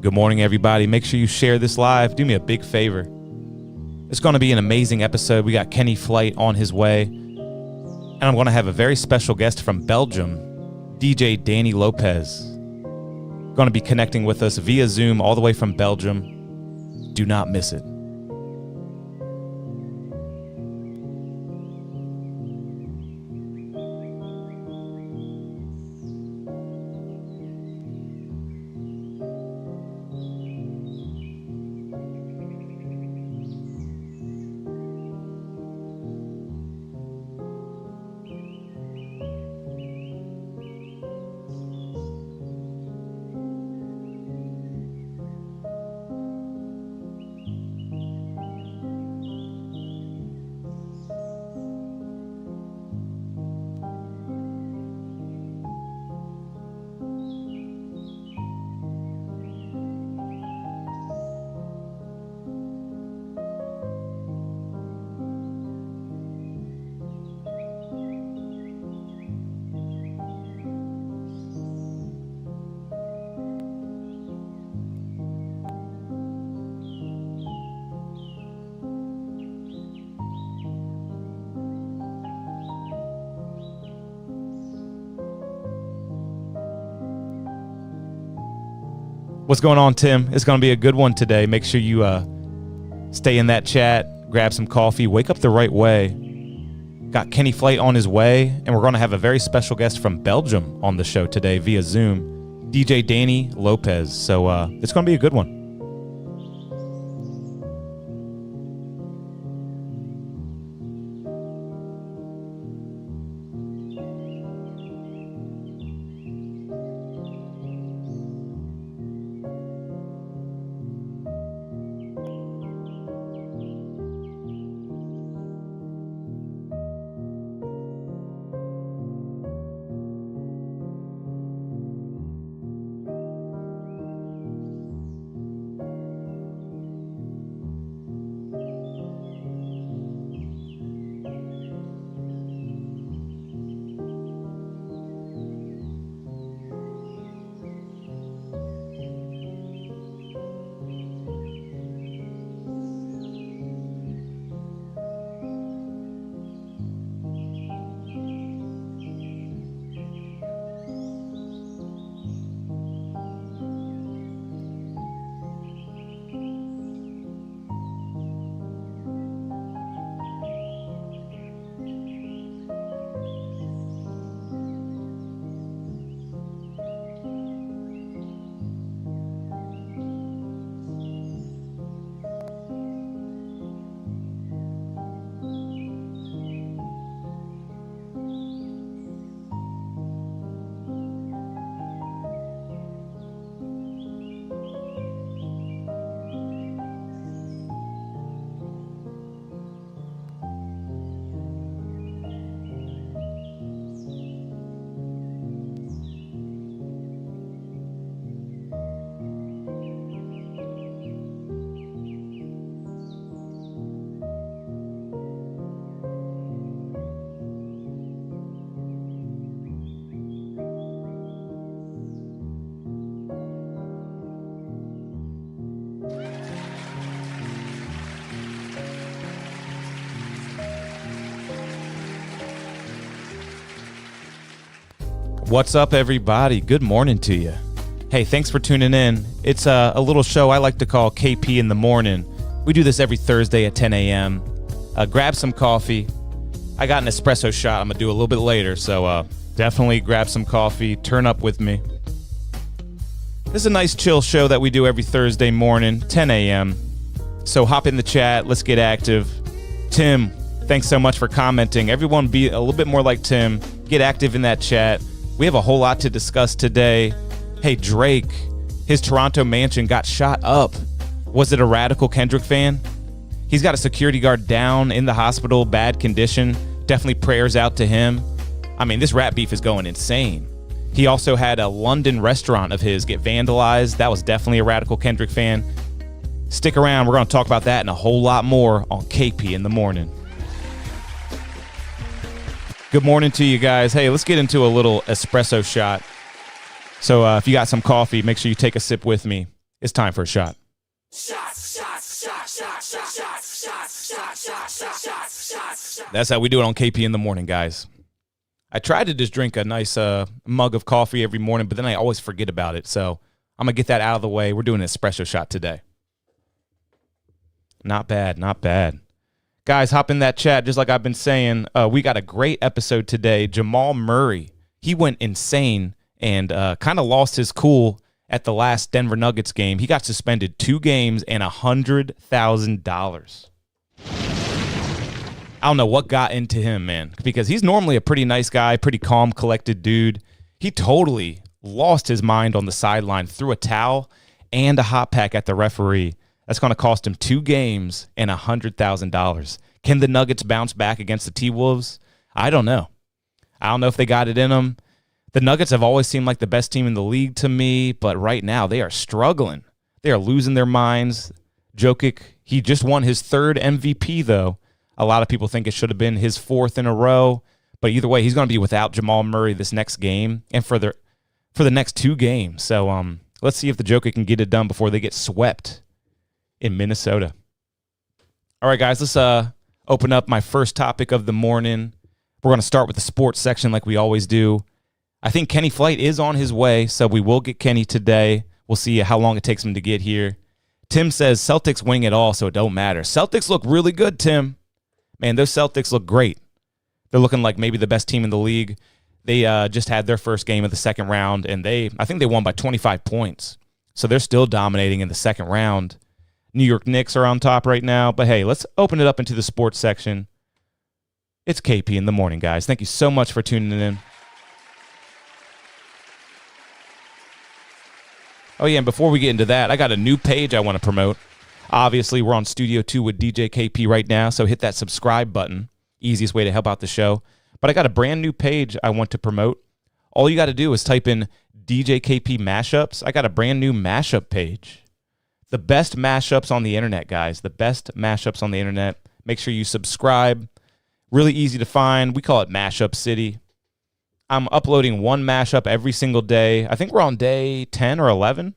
Good morning, everybody. Make sure you share this live. Do me a big favor. It's going to be an amazing episode. We got Kenny Flight on his way. And I'm going to have a very special guest from Belgium, DJ Danny Lopez. Going to be connecting with us via Zoom all the way from Belgium. Do not miss it. What's going on, Tim? It's going to be a good one today. Make sure you stay in that chat, grab some coffee, wake up the right way. Got Kenny Flight on his way, and we're going to have a very special guest from Belgium on the show today via Zoom, DJ Danny Lopez. So it's going to be a good one. What's up, everybody? Good morning to you. Hey, thanks for tuning in. It's a little show I like to call KP in the Morning. We do this every Thursday at 10 a.m. Grab some coffee. I got an espresso shot I'm going to do a little bit later, so definitely grab some coffee. Turn up with me. This is a nice chill show that we do every Thursday morning, 10 a.m. So hop in the chat. Let's get active. Tim, thanks so much for commenting. Everyone be a little bit more like Tim. Get active in that chat. We have a whole lot to discuss today. Hey, Drake, his Toronto mansion got shot up. Was it a radical Kendrick fan? He's got a security guard down in the hospital, bad condition. Definitely prayers out to him. I mean, this rap beef is going insane. He also had a London restaurant of his get vandalized. That was definitely a radical Kendrick fan. Stick around. We're going to talk about that and a whole lot more on KP in the Morning. Good morning to you guys. Hey, let's get into a little espresso shot. So if you got some coffee, make sure you take a sip with me. It's time for a shot. That's how we do it on KP in the morning, guys. I try to just drink a nice mug of coffee every morning, but then I always forget about it. So I'm going to get that out of the way. We're doing an espresso shot today. Not bad, not bad. Guys, hop in that chat. Just like I've been saying, we got a great episode today. Jamal Murray, he went insane and kind of lost his cool at the last Denver Nuggets game. He got suspended 2 games and $100,000. I don't know what got into him, man, because he's normally a pretty nice guy, pretty calm, collected dude. He totally lost his mind on the sideline, threw a towel and a hot pack at the referee. That's going to cost him 2 games and $100,000. Can the Nuggets bounce back against the T-Wolves? I don't know. I don't know if they got it in them. The Nuggets have always seemed like the best team in the league to me, but right now they are struggling. They are losing their minds. Jokic, he just won his 3rd MVP, though. A lot of people think it should have been his 4th in a row, but either way, he's going to be without Jamal Murray this next game and for the next 2 games. So let's see if the Jokic can get it done before they get swept in Minnesota. All right, guys, let's open up my first topic of the morning. We're going to start with the sports section like we always do. I think Kenny Flight is on his way, so we will get Kenny today. We'll see how long it takes him to get here. Tim says Celtics wing it all, so it don't matter. Celtics look really good, Tim. Man, those Celtics look great. They're looking like maybe the best team in the league. They just had their first game of the second round, and I think they won by 25 points. So they're still dominating in the second round. New York Knicks are on top right now. But, hey, let's open it up into the sports section. It's KP in the morning, guys. Thank you so much for tuning in. Oh, yeah, and before we get into that, I got a new page I want to promote. Obviously, we're on Studio 2 with DJ KP right now, so hit that subscribe button. Easiest way to help out the show. But I got a brand new page I want to promote. All you got to do is type in DJ KP Mashups. I got a brand new mashup page. The best mashups on the internet, guys. The best mashups on the internet. Make sure you subscribe. Really easy to find. We call it Mashup City. I'm uploading one mashup every single day. I think we're on day 10 or 11.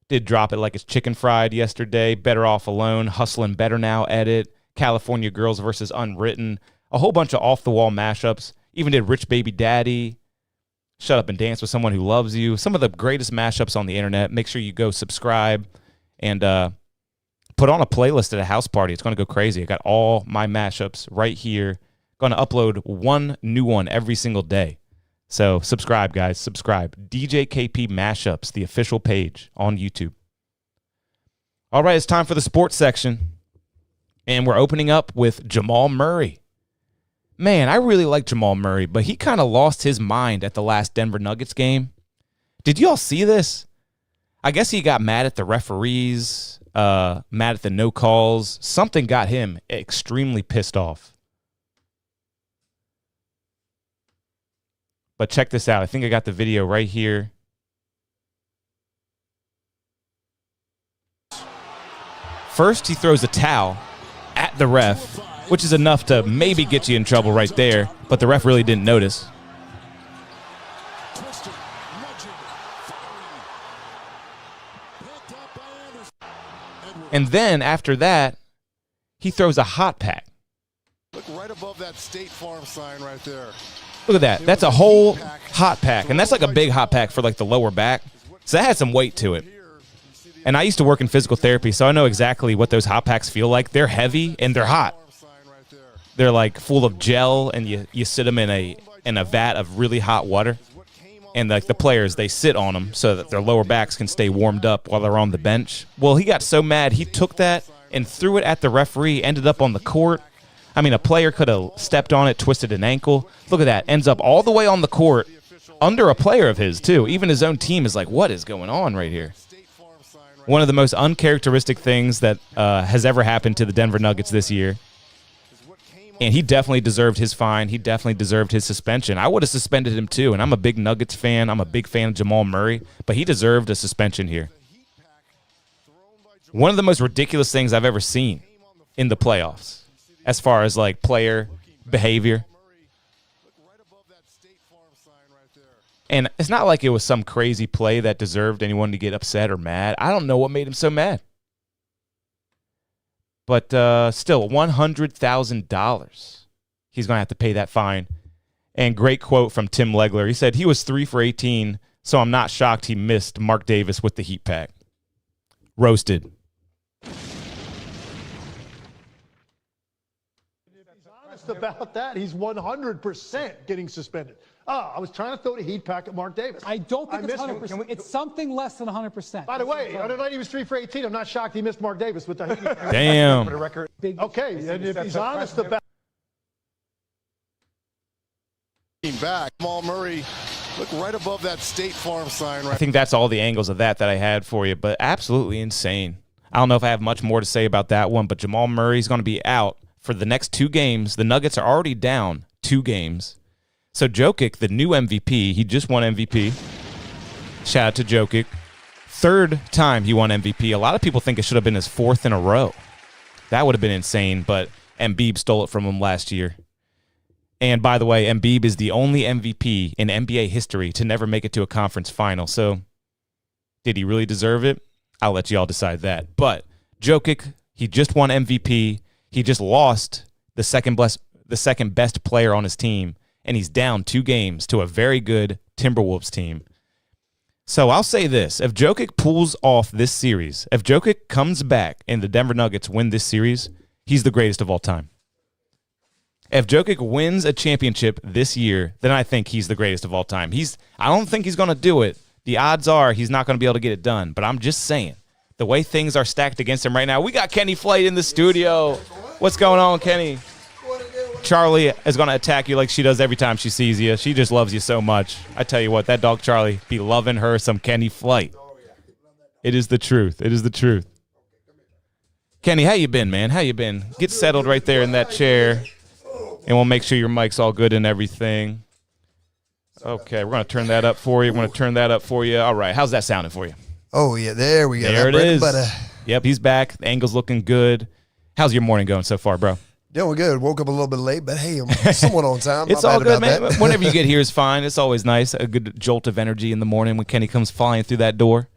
Did drop it like it's chicken fried yesterday. Better Off Alone. Hustling Better Now edit. California Girls versus Unwritten. A whole bunch of off-the-wall mashups. Even did Rich Baby Daddy. Shut Up and Dance with Someone Who Loves You. Some of the greatest mashups on the internet. Make sure you go subscribe and put on a playlist at a house party. It's going to go crazy. I got all my mashups right here. Going to upload one new one every single day. So subscribe, guys. Subscribe. DJ KP Mashups, the official page on YouTube. All right, it's time for the sports section. And we're opening up with Jamal Murray. Man, I really like Jamal Murray, but he kind of lost his mind at the last Denver Nuggets game. Did you all see this? I guess he got mad at the referees, mad at the no calls. Something got him extremely pissed off. But check this out. I think I got the video right here. First, he throws a towel at the ref, which is enough to maybe get you in trouble right there, but the ref really didn't notice. And then after that, he throws a hot pack. Look right above that State Farm sign right there. Look at that. That's a whole hot pack, and that's like a big hot pack for like the lower back. So that had some weight to it. And I used to work in physical therapy, so I know exactly what those hot packs feel like. They're heavy and they're hot. They're like full of gel, and you sit them in a vat of really hot water. And like the players, they sit on them so that their lower backs can stay warmed up while they're on the bench. Well, he got so mad, he took that and threw it at the referee, ended up on the court. I mean, a player could have stepped on it, twisted an ankle. Look at that. Ends up all the way on the court under a player of his, too. Even his own team is like, what is going on right here? One of the most uncharacteristic things that has ever happened to the Denver Nuggets this year. And he definitely deserved his fine. He definitely deserved his suspension. I would have suspended him, too. And I'm a big Nuggets fan. I'm a big fan of Jamal Murray. But he deserved a suspension here. One of the most ridiculous things I've ever seen in the playoffs, as far as like player behavior. And it's not like it was some crazy play that deserved anyone to get upset or mad. I don't know what made him so mad. But still, $100,000. He's going to have to pay that fine. And great quote from Tim Legler. He said, he was 3 for 18, so I'm not shocked he missed Mark Davis with the heat pack. Roasted. About that, he's 100% getting suspended. I was trying to throw the heat pack at Mark Davis. I don't think it's 100%. It's something less than 100%. By the way, on the night he was 3 for 18, I'm not shocked he missed Mark Davis with the heat pack. Damn. For the record. Okay, and if he's honest about back, Jamal Murray, look right above that State Farm sign I right. think that's all the angles of that I had for you, but absolutely insane. I don't know if I have much more to say about that one, but Jamal Murray's going to be out for the next 2 games. The Nuggets are already down 2 games. So Jokic, the new MVP, he just won MVP. Shout out to Jokic. 3rd time he won MVP. A lot of people think it should have been his 4th in a row. That would have been insane, but Embiid stole it from him last year. And by the way, Embiid is the only MVP in NBA history to never make it to a conference final. So did he really deserve it? I'll let you all decide that. But Jokic, he just won MVP. He just lost the second best player on his team, and he's down 2 games to a very good Timberwolves team. So I'll say this. If Jokic pulls off this series, if Jokic comes back and the Denver Nuggets win this series, he's the greatest of all time. If Jokic wins a championship this year, then I think he's the greatest of all time. I don't think he's going to do it. The odds are he's not going to be able to get it done, but I'm just saying. The way things are stacked against him right now. We got Kenny Flight in the studio. What's going on, Kenny? Charlie is going to attack you like she does every time she sees you. She just loves you so much. I tell you what, that dog Charlie be loving her some Kenny Flight. It is the truth. It is the truth. Kenny, how you been, man? How you been? Get settled right there in that chair, and we'll make sure your mic's all good and everything. Okay, we're going to turn that up for you. We're going to turn that up for you. All right, how's that sounding for you? Oh, yeah, there we go. There it is. Yep, he's back. The angle's looking good. How's your morning going so far, bro? Doing good. Woke up a little bit late, but hey, I'm somewhat on time. It's all good, man. Whenever you get here is fine. It's always nice. A good jolt of energy in the morning when Kenny comes flying through that door.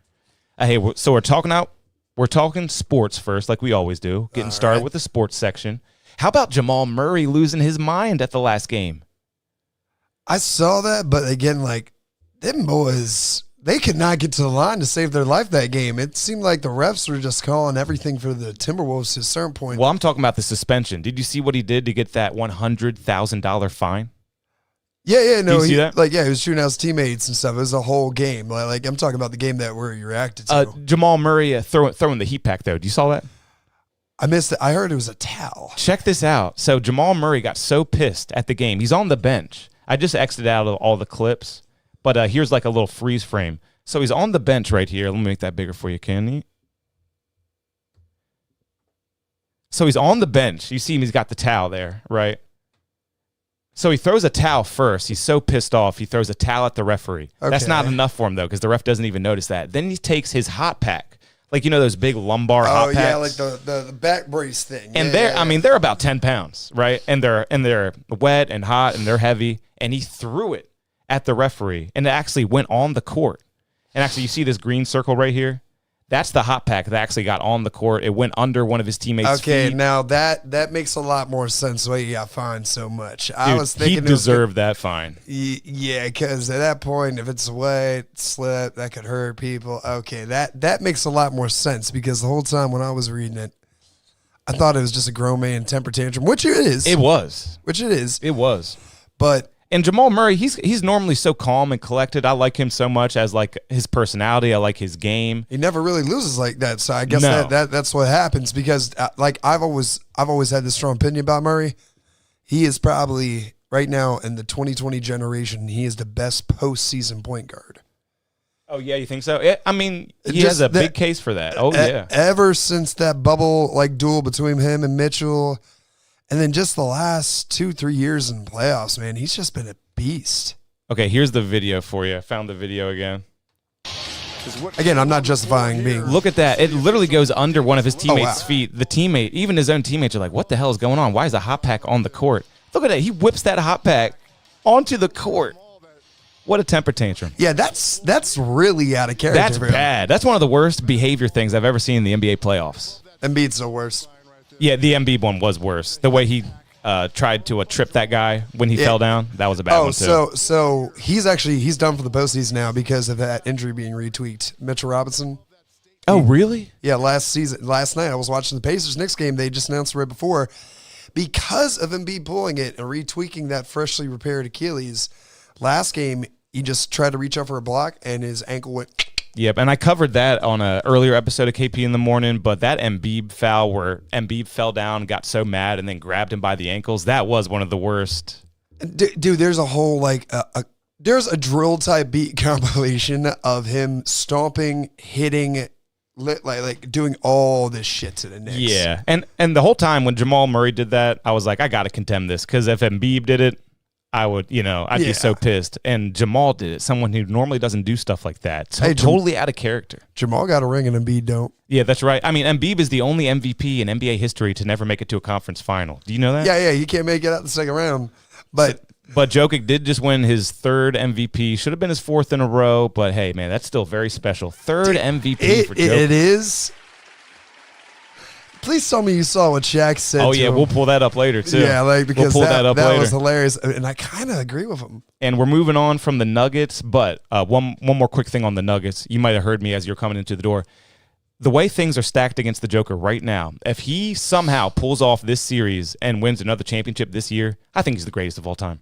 Hey, so we're talking sports first, like we always do. Getting started with the sports section. How about Jamal Murray losing his mind at the last game? I saw that, but again, like, them boys, they could not get to the line to save their life that game. It seemed like the refs were just calling everything for the Timberwolves to a certain point. Well, I'm talking about the suspension. Did you see what he did to get that $100,000 fine? Yeah, no. Did you see that? He was shooting out his teammates and stuff. It was a whole game. Like I'm talking about the game that where you reacted to. Jamal Murray throwing the heat pack, though. Do you saw that? I missed it. I heard it was a towel. Check this out. So Jamal Murray got so pissed at the game. He's on the bench. I just exited out of all the clips, but here's like a little freeze frame. So he's on the bench right here. Let me make that bigger for you, Kenny. So he's on the bench. You see him, he's got the towel there, right? So he throws a towel first. He's so pissed off, he throws a towel at the referee. Okay. That's not enough for him, though, because the ref doesn't even notice that. Then he takes his hot pack. Like, you know those big lumbar hot packs? Oh, yeah, like the back brace thing. And I mean, they're about 10 pounds, right? And they're wet and hot and they're heavy. And he threw it at the referee, and it actually went on the court. And actually, you see this green circle right here? That's the hot pack that actually got on the court. It went under one of his teammates' feet. Okay, now that makes a lot more sense why he got fined so much. Dude, I was thinking he deserved that fine. Yeah, because at that point, if it's wet, slip, that could hurt people. Okay, that makes a lot more sense because the whole time when I was reading it, I thought it was just a grown man temper tantrum, which it is. It was. Which it is. It was. But and Jamal Murray, he's normally so calm and collected. I like him so much as like his personality. I like his game. He never really loses like that. So I guess that's what happens because like I've always had this strong opinion about Murray. He is probably right now in the 2020 generation. He is the best postseason point guard. Oh yeah, you think so? I mean, he has a big case for that. Oh yeah. Ever since that bubble like duel between him and Mitchell. And then just the last 2-3 years in playoffs, man, he's just been a beast. Okay, here's the video for you. I found the video again. Again, I'm not justifying being. Look at that. It literally goes under one of his teammates' feet. The teammate, even his own teammates are like, what the hell is going on? Why is a hot pack on the court? Look at that. He whips that hot pack onto the court. What a temper tantrum. Yeah, that's really out of character. That's bad. That's one of the worst behavior things I've ever seen in the NBA playoffs. Embiid's the worst. Yeah, the Embiid one was worse. The way he tried to trip that guy when he fell down, that was a bad one too. So he's done for the postseason now because of that injury being retweaked. Mitchell Robinson. Oh, really? Yeah, last night I was watching the Pacers-Knicks game. They just announced right before, because of Embiid pulling it and retweaking that freshly repaired Achilles, last game he just tried to reach up for a block and his ankle went. Yep, and I covered that on an earlier episode of KP in the Morning, but that Embiid foul where Embiid fell down, got so mad, and then grabbed him by the ankles, that was one of the worst. Dude, there's a whole, there's a drill-type beat compilation of him stomping, hitting, doing all this shit to the Knicks. Yeah, and the whole time when Jamal Murray did that, I was like, I got to condemn this, because if Embiid did it, I would, I'd be so pissed. And Jamal did it, someone who normally doesn't do stuff like that. Totally out of character. Jamal got a ring and Embiid don't. Yeah, that's right. I mean, Embiid is the only MVP in NBA history to never make it to a conference final. Do you know that? Yeah, he can't make it out the second round. But Jokic did just win his third MVP. Should have been his fourth in a row, but hey, man, that's still very special. Third MVP for Jokic. It is. Please tell me you saw what Shaq said. Oh, yeah, we'll pull that up later, too. Yeah, because we'll pull that was hilarious, and I kind of agree with him. And we're moving on from the Nuggets, but one more quick thing on the Nuggets. You might have heard me as you're coming into the door. The way things are stacked against the Joker right now, if he somehow pulls off this series and wins another championship this year, I think he's the greatest of all time.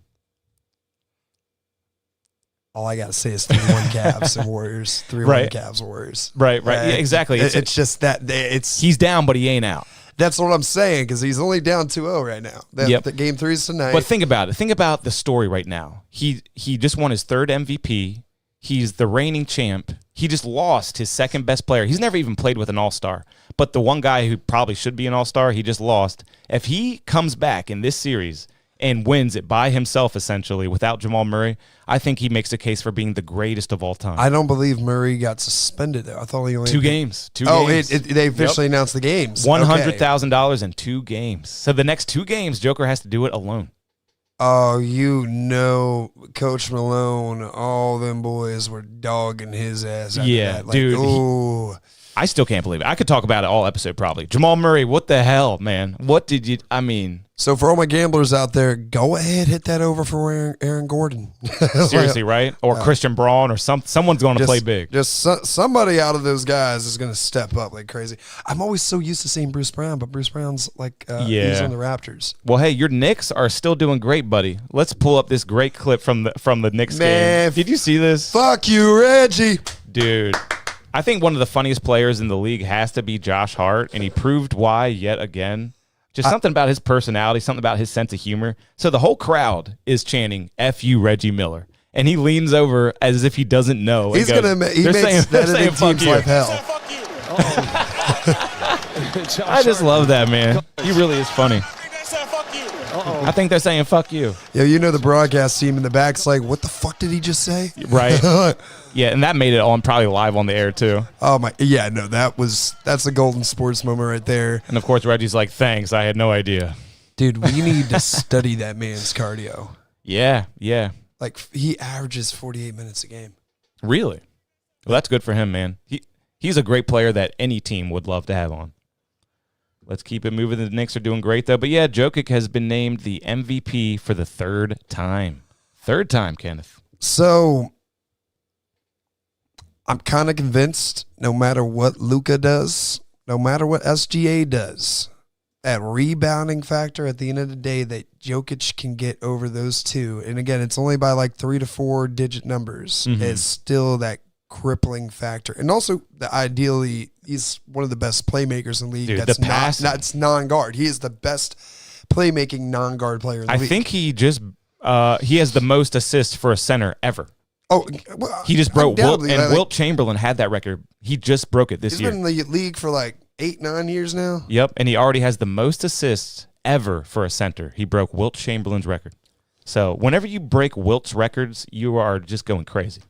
All I got to say is 3-1 Cavs and Warriors. 3-1 Cavs and Warriors. Right. Yeah, exactly. It's just that he's down, but he ain't out. That's what I'm saying, because he's only down 2-0 right now. The game 3 is tonight. But think about it. Think about the story right now. He just won his third MVP. He's the reigning champ. He just lost his second best player. He's never even played with an all-star. But the one guy who probably should be an all-star, he just lost. If he comes back in this series and wins it by himself, essentially, without Jamal Murray, I think he makes a case for being the greatest of all time. I don't believe Murray got suspended, though. I thought he only... Two games. They officially announced the games. $100,000 in 2 games. So the next 2 games, Joker has to do it alone. Oh, Coach Malone, all them boys were dogging his ass. Yeah, dude. I still can't believe it. I could talk about it all episode probably. Jamal Murray, what the hell, man? So for all my gamblers out there, go ahead, hit that over for Aaron Gordon. Seriously, right? Or Christian Braun or someone's going to play big. Somebody out of those guys is going to step up like crazy. I'm always so used to seeing Bruce Brown, but Bruce Brown's he's on the Raptors. Well, hey, your Knicks are still doing great, buddy. Let's pull up this great clip from the Knicks game. Did you see this? Fuck you, Reggie. Dude. I think one of the funniest players in the league has to be Josh Hart, and he proved why yet again. Just something about his personality, something about his sense of humor. So the whole crowd is chanting, F you, Reggie Miller. And he leans over as if he doesn't know. He makes that team's life hell. I just love that, man. He really is funny. I think they're saying fuck you. Yeah, the broadcast team in the back's like, what the fuck did he just say? Right. Yeah, and that made it on probably live on the air too. Oh my, yeah, no, that's a golden sports moment right there. And of course, Reggie's like, thanks, I had no idea. Dude, we need to study that man's cardio. Yeah. Like, he averages 48 minutes a game. Really? Well, that's good for him, man. He's a great player that any team would love to have on. Let's keep it moving. The Knicks are doing great, though. But yeah, Jokic has been named the MVP for the 3rd time. 3rd time, Kenneth. So I'm kind of convinced no matter what Luka does, no matter what SGA does, at rebounding factor at the end of the day that Jokic can get over those two. And again, it's only by like 3 to 4 digit numbers. Mm-hmm. It's still that crippling factor. And also, ideally, he's one of the best playmakers in the league. Dude, that's non-guard. He is the best playmaking non-guard player in the league. I think he just he has the most assists for a center ever. Oh, well, he just broke Wilt Chamberlain had that record. He just broke it this year. He's been in the league for like 8-9 years now. Yep, and he already has the most assists ever for a center. He broke Wilt Chamberlain's record. So whenever you break Wilt's records, you are just going crazy.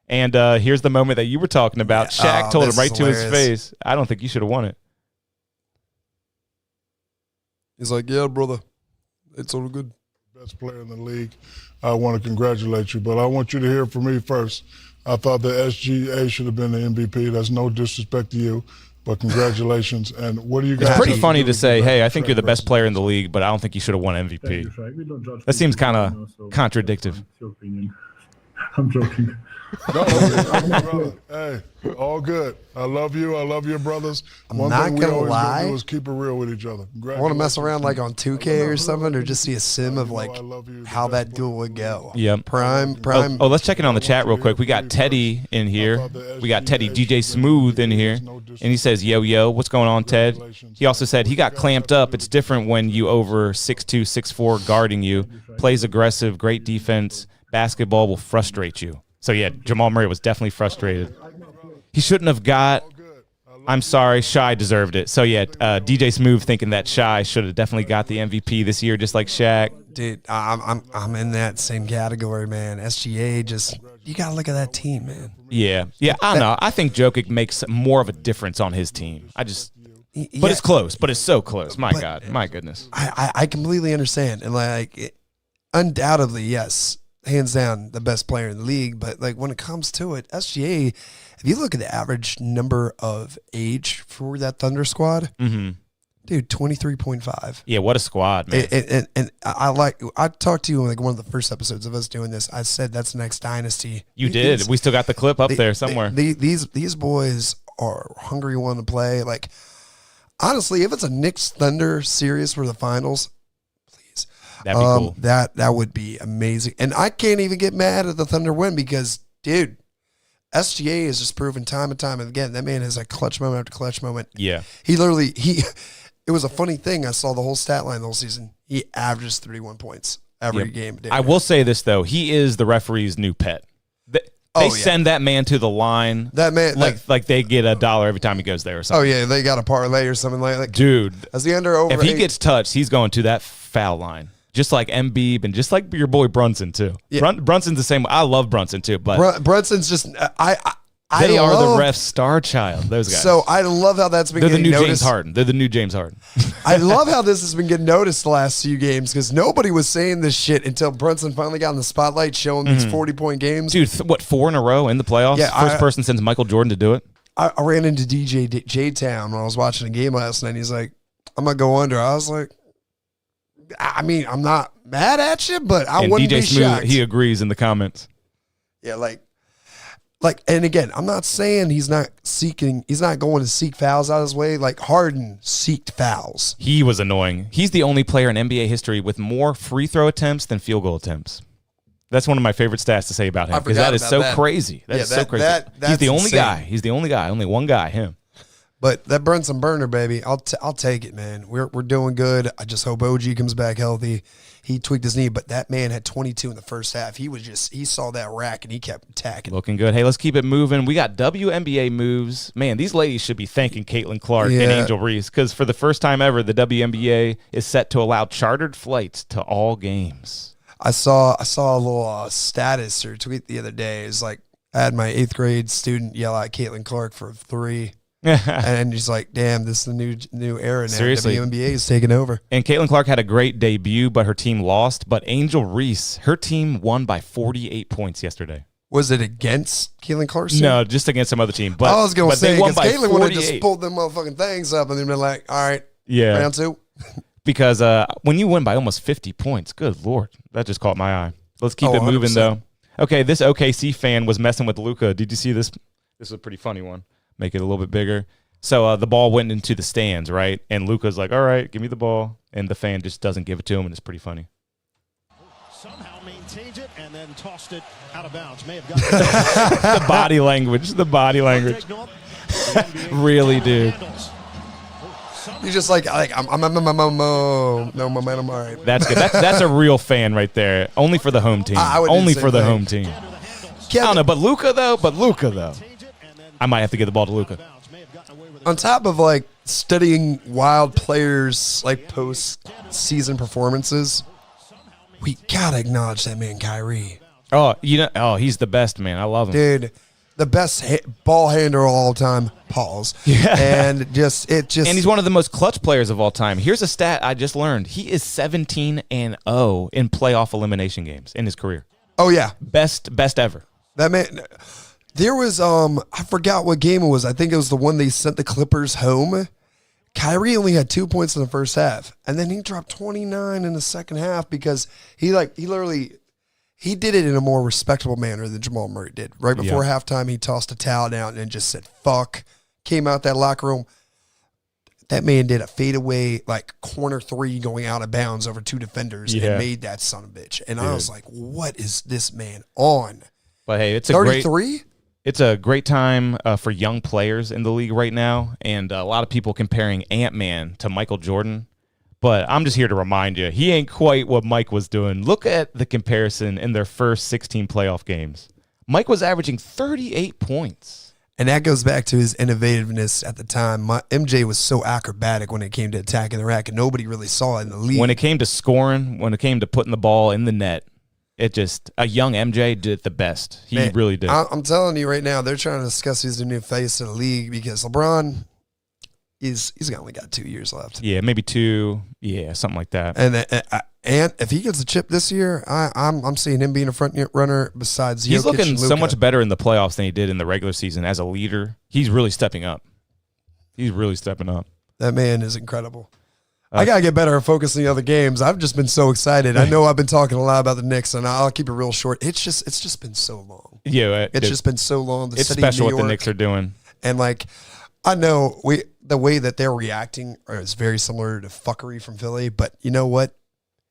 And here's the moment that you were talking about. Shaq told him right to his face, I don't think you should have won it. He's like, yeah, brother. It's all good. Best player in the league. I want to congratulate you, but I want you to hear from me first. I thought the SGA should have been the MVP. That's no disrespect to you, but congratulations. And what do you guys? It's pretty funny to say, hey, I think you're the best player in the league, but I don't think you should have won MVP. That seems kind of contradictory. I'm joking. No, I'm my brother. Hey, all good. I love you. I love your brothers. I'm not gonna lie. Do is keep it real with each other. I want to mess around like on 2K or something, or just see a sim of like how that duel would go. Yep. Prime. Oh, let's check in on the chat real quick. We got Teddy in here. We got Teddy DJ Smooth in here, and he says, "Yo, what's going on, Ted?" He also said he got clamped up. It's different when you over 6'2", 6'4", guarding you. Plays aggressive, great defense. Basketball will frustrate you. So, yeah, Jamal Murray was definitely frustrated. He shouldn't have got – I'm sorry, Shai deserved it. So, yeah, DJ Smooth thinking that Shai should have definitely got the MVP this year just like Shaq. Dude, I'm in that same category, man. SGA just – you got to look at that team, man. Yeah, I don't know. I think Jokic makes more of a difference on his team. But it's close. But it's so close. My goodness. I completely understand. And, like, undoubtedly, yes – hands down the best player in the league, but like when it comes to it, SGA, if you look at the average number of age for that Thunder squad, dude, 23.5. Yeah, what a squad, man. And I talked to you in like one of the first episodes of us doing this. I said that's the next dynasty. You did. We still got the clip up there somewhere. These boys are hungry, want to play. Like, honestly, if it's a Knicks Thunder series for the finals, that'd be cool. That would be amazing. And I can't even get mad at the Thunder win because, dude, SGA has just proven time and time again that man is a clutch moment after clutch moment. Yeah. It was a funny thing. I saw the whole stat line the whole season. He averages 31 points every game. I will say this, though. He is the referee's new pet. They send that man to the line. That man, like they get $1 every time he goes there or something. Oh, yeah. They got a parlay or something like that. Dude. As the under over. If he gets touched, he's going to that foul line. Just like Embiid and just like your boy Brunson, too. Yeah. Brunson's the same. I love Brunson, too. But Brunson's just they are the ref's star child, those guys. So I love how that's been getting noticed. They're the new James Harden. I love how this has been getting noticed the last few games because nobody was saying this shit until Brunson finally got in the spotlight showing these 40-point games. Dude, 4 in a row in the playoffs? Yeah, First person since Michael Jordan to do it? I ran into DJ J-Town when I was watching a game last night. He's like, I'm going to go under. I was like, I mean, I'm not mad at you, but I wouldn't be shocked. He agrees in the comments. Yeah, like, and again, I'm not saying he's not going to seek fouls out of his way. Like Harden seeked fouls. He was annoying. He's the only player in NBA history with more free throw attempts than field goal attempts. That's one of my favorite stats to say about him because that is so crazy. That is so crazy. He's the only guy. He's the only guy. Only one guy. Him. But that Brunson burner, baby, I'll take it, man. We're doing good. I just hope OG comes back healthy. He tweaked his knee, but that man had 22 in the first half. He saw that rack and he kept attacking. Looking good. Hey, let's keep it moving. We got WNBA moves. Man, these ladies should be thanking Caitlin Clark and Angel Reese because for the first time ever, the WNBA is set to allow chartered flights to all games. I saw a little status or tweet the other day. It's like I had my 8th grade student yell at Caitlin Clark for 3. And he's like, damn, this is the new era now. Seriously. WNBA is taking over. And Caitlin Clark had a great debut, but her team lost. But Angel Reese, her team won by 48 points yesterday. Was it against Caitlin Clark's team? No, just against some other team. But I was going to say, because Caitlin would have just 48. pulled them motherfucking things up and then been like, all right, round 2. Because when you win by almost 50 points, good Lord, that just caught my eye. Let's keep it moving, 100%. Though. Okay, this OKC fan was messing with Luka. Did you see this? This is a pretty funny one. Make it a little bit bigger. So the ball went into the stands, right? And Luka's like, all right, give me the ball. And the fan just doesn't give it to him, and it's pretty funny. Somehow maintained it and then tossed it out of bounds. May have gotten the body language. Really, dude. You're just like I'm no momentum. All right. That's good. That's a real fan right there. Only for the home team. Only for the home team. I don't know, but Luka though. I might have to get the ball to Luka. On top of like studying wild players like post-season performances, we gotta acknowledge that man Kyrie. He's the best, man. I love him, dude. the best ball handler of all time. Pause. Yeah. And just and he's one of the most clutch players of all time. Here's a stat I just learned: he is 17-0 in playoff elimination games in his career. Oh yeah, best ever. That man. There was I forgot what game it was. I think it was the one they sent the Clippers home. Kyrie only had 2 points in the first half, and then he dropped 29 in the second half because he did it in a more respectable manner than Jamal Murray did. Right before halftime, he tossed a towel down and just said, fuck, came out that locker room. That man did a fadeaway, like corner three going out of bounds over two defenders and made that son of a bitch. And I was like, what is this man on? But hey, it's 33? It's a great time for young players in the league right now, and a lot of people comparing Ant-Man to Michael Jordan. But I'm just here to remind you, he ain't quite what Mike was doing. Look at the comparison in their first 16 playoff games. Mike was averaging 38 points. And that goes back to his innovativeness at the time. MJ was so acrobatic when it came to attacking the rack, and nobody really saw it in the league. When it came to scoring, when it came to putting the ball in the net, a young MJ did the best. He really did. I'm telling you right now, they're trying to discuss he's the new face of the league because LeBron, he's only got 2 years left. Yeah, maybe 2. Yeah, something like that. And if he gets a chip this year, I'm seeing him being a front runner besides Jokic. He's looking and Luka. so much better in the playoffs than he did in the regular season as a leader. He's really stepping up. That man is incredible. I got to get better at focusing on the other games. I've just been so excited. I know I've been talking a lot about the Knicks, and I'll keep it real short. It's just been so long. Yeah. It's just been so long. It's special what the Knicks are doing. And, I know the way that they're reacting is very similar to fuckery from Philly, but you know what?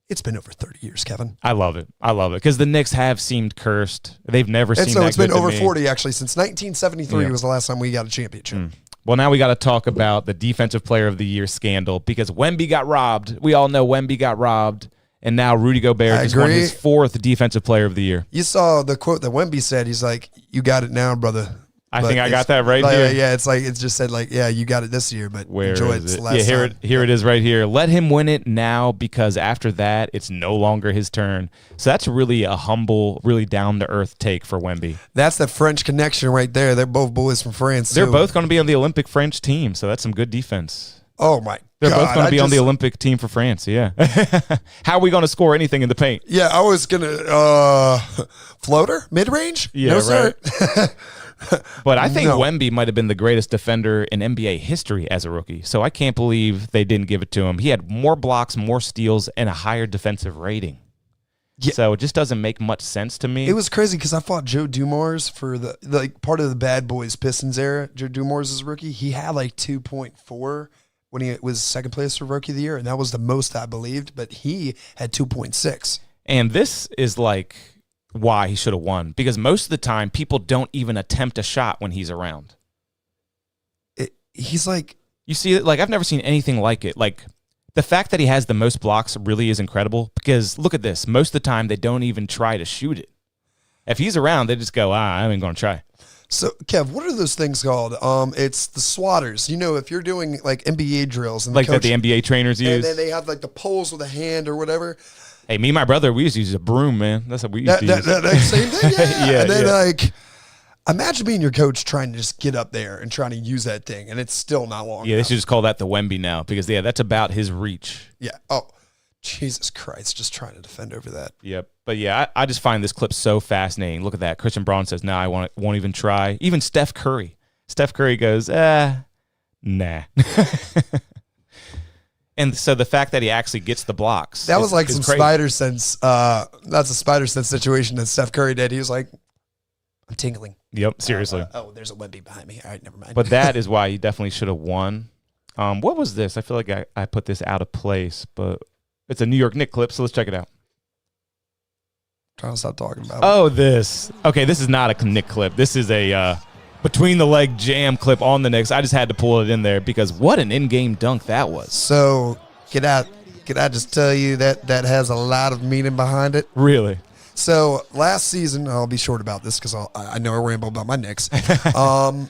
It's been over 30 years, Kevin. I love it because the Knicks have seemed cursed. They've never seemed that good to me. And so it's been over 40, actually. Since 1973 was the last time we got a championship. Well, now we got to talk about the Defensive Player of the Year scandal because Wemby got robbed. We all know Wemby got robbed, and now Rudy Gobert just won his 4th Defensive Player of the Year. You saw the quote that Wemby said. He's like, "You got it now, brother." I think I got that right here. Yeah, it's just said you got it this year, but enjoy it. Here it is right here. Let him win it now because after that, it's no longer his turn. So that's really a humble, really down-to-earth take for Wemby. That's the French connection right there. They're both boys from France. They're both going to be on the Olympic French team, so that's some good defense. Oh, my God. They're both going to be on the Olympic team for France, yeah. How are we going to score anything in the paint? Yeah, I was going to floater, mid-range? Yeah, no, right. Sir. But I think Wemby might have been the greatest defender in NBA history as a rookie. So I can't believe they didn't give it to him. He had more blocks, more steals, and a higher defensive rating. Yeah. So it just doesn't make much sense to me. It was crazy because I fought Joe Dumars for the part of the Bad Boys Pistons era. Joe Dumars is a rookie. He had 2.4 when he was second place for Rookie of the Year, and that was the most I believed. But he had 2.6. And this is why he should have won, because most of the time people don't even attempt a shot when he's around. He's you see it, I've never seen anything like it. The fact that he has the most blocks really is incredible because look at this. Most of the time they don't even try to shoot it. If he's around, they just go, I ain't going to try. So, Kev, what are those things called? It's the swatters. If you're doing NBA drills and that the NBA trainers use. And then they have the poles with a hand or whatever. Hey, me and my brother, we used to use a broom, man. That's what we used to use. That same thing? Yeah. And then, yeah. Imagine being your coach trying to just get up there and trying to use that thing, and it's still not long Yeah, enough. they should just call that the Wemby now because, that's about his reach. Yeah. Oh, Jesus Christ, just trying to defend over that. Yep. But, I just find this clip so fascinating. Look at that. Christian Braun says, I won't even try. Even Steph Curry. Steph Curry goes, nah. And so the fact that he actually gets the blocks. That was some crazy. spider sense. That's a spider sense situation that Steph Curry did. He was like, I'm tingling. Yep, seriously. There's a Wemby behind me. All right, never mind. But that is why he definitely should have won. What was this? I feel like I put this out of place, but it's a New York Knicks clip, so let's check it out. Trying to stop talking about it. This. Okay, this is not a Knicks clip. This is a between the leg jam clip on the Knicks. I just had to pull it in there because what an in-game dunk that was. So, can I just tell you that has a lot of meaning behind it? Really? So, last season, I'll be short about this because I know I ramble about my Knicks. Long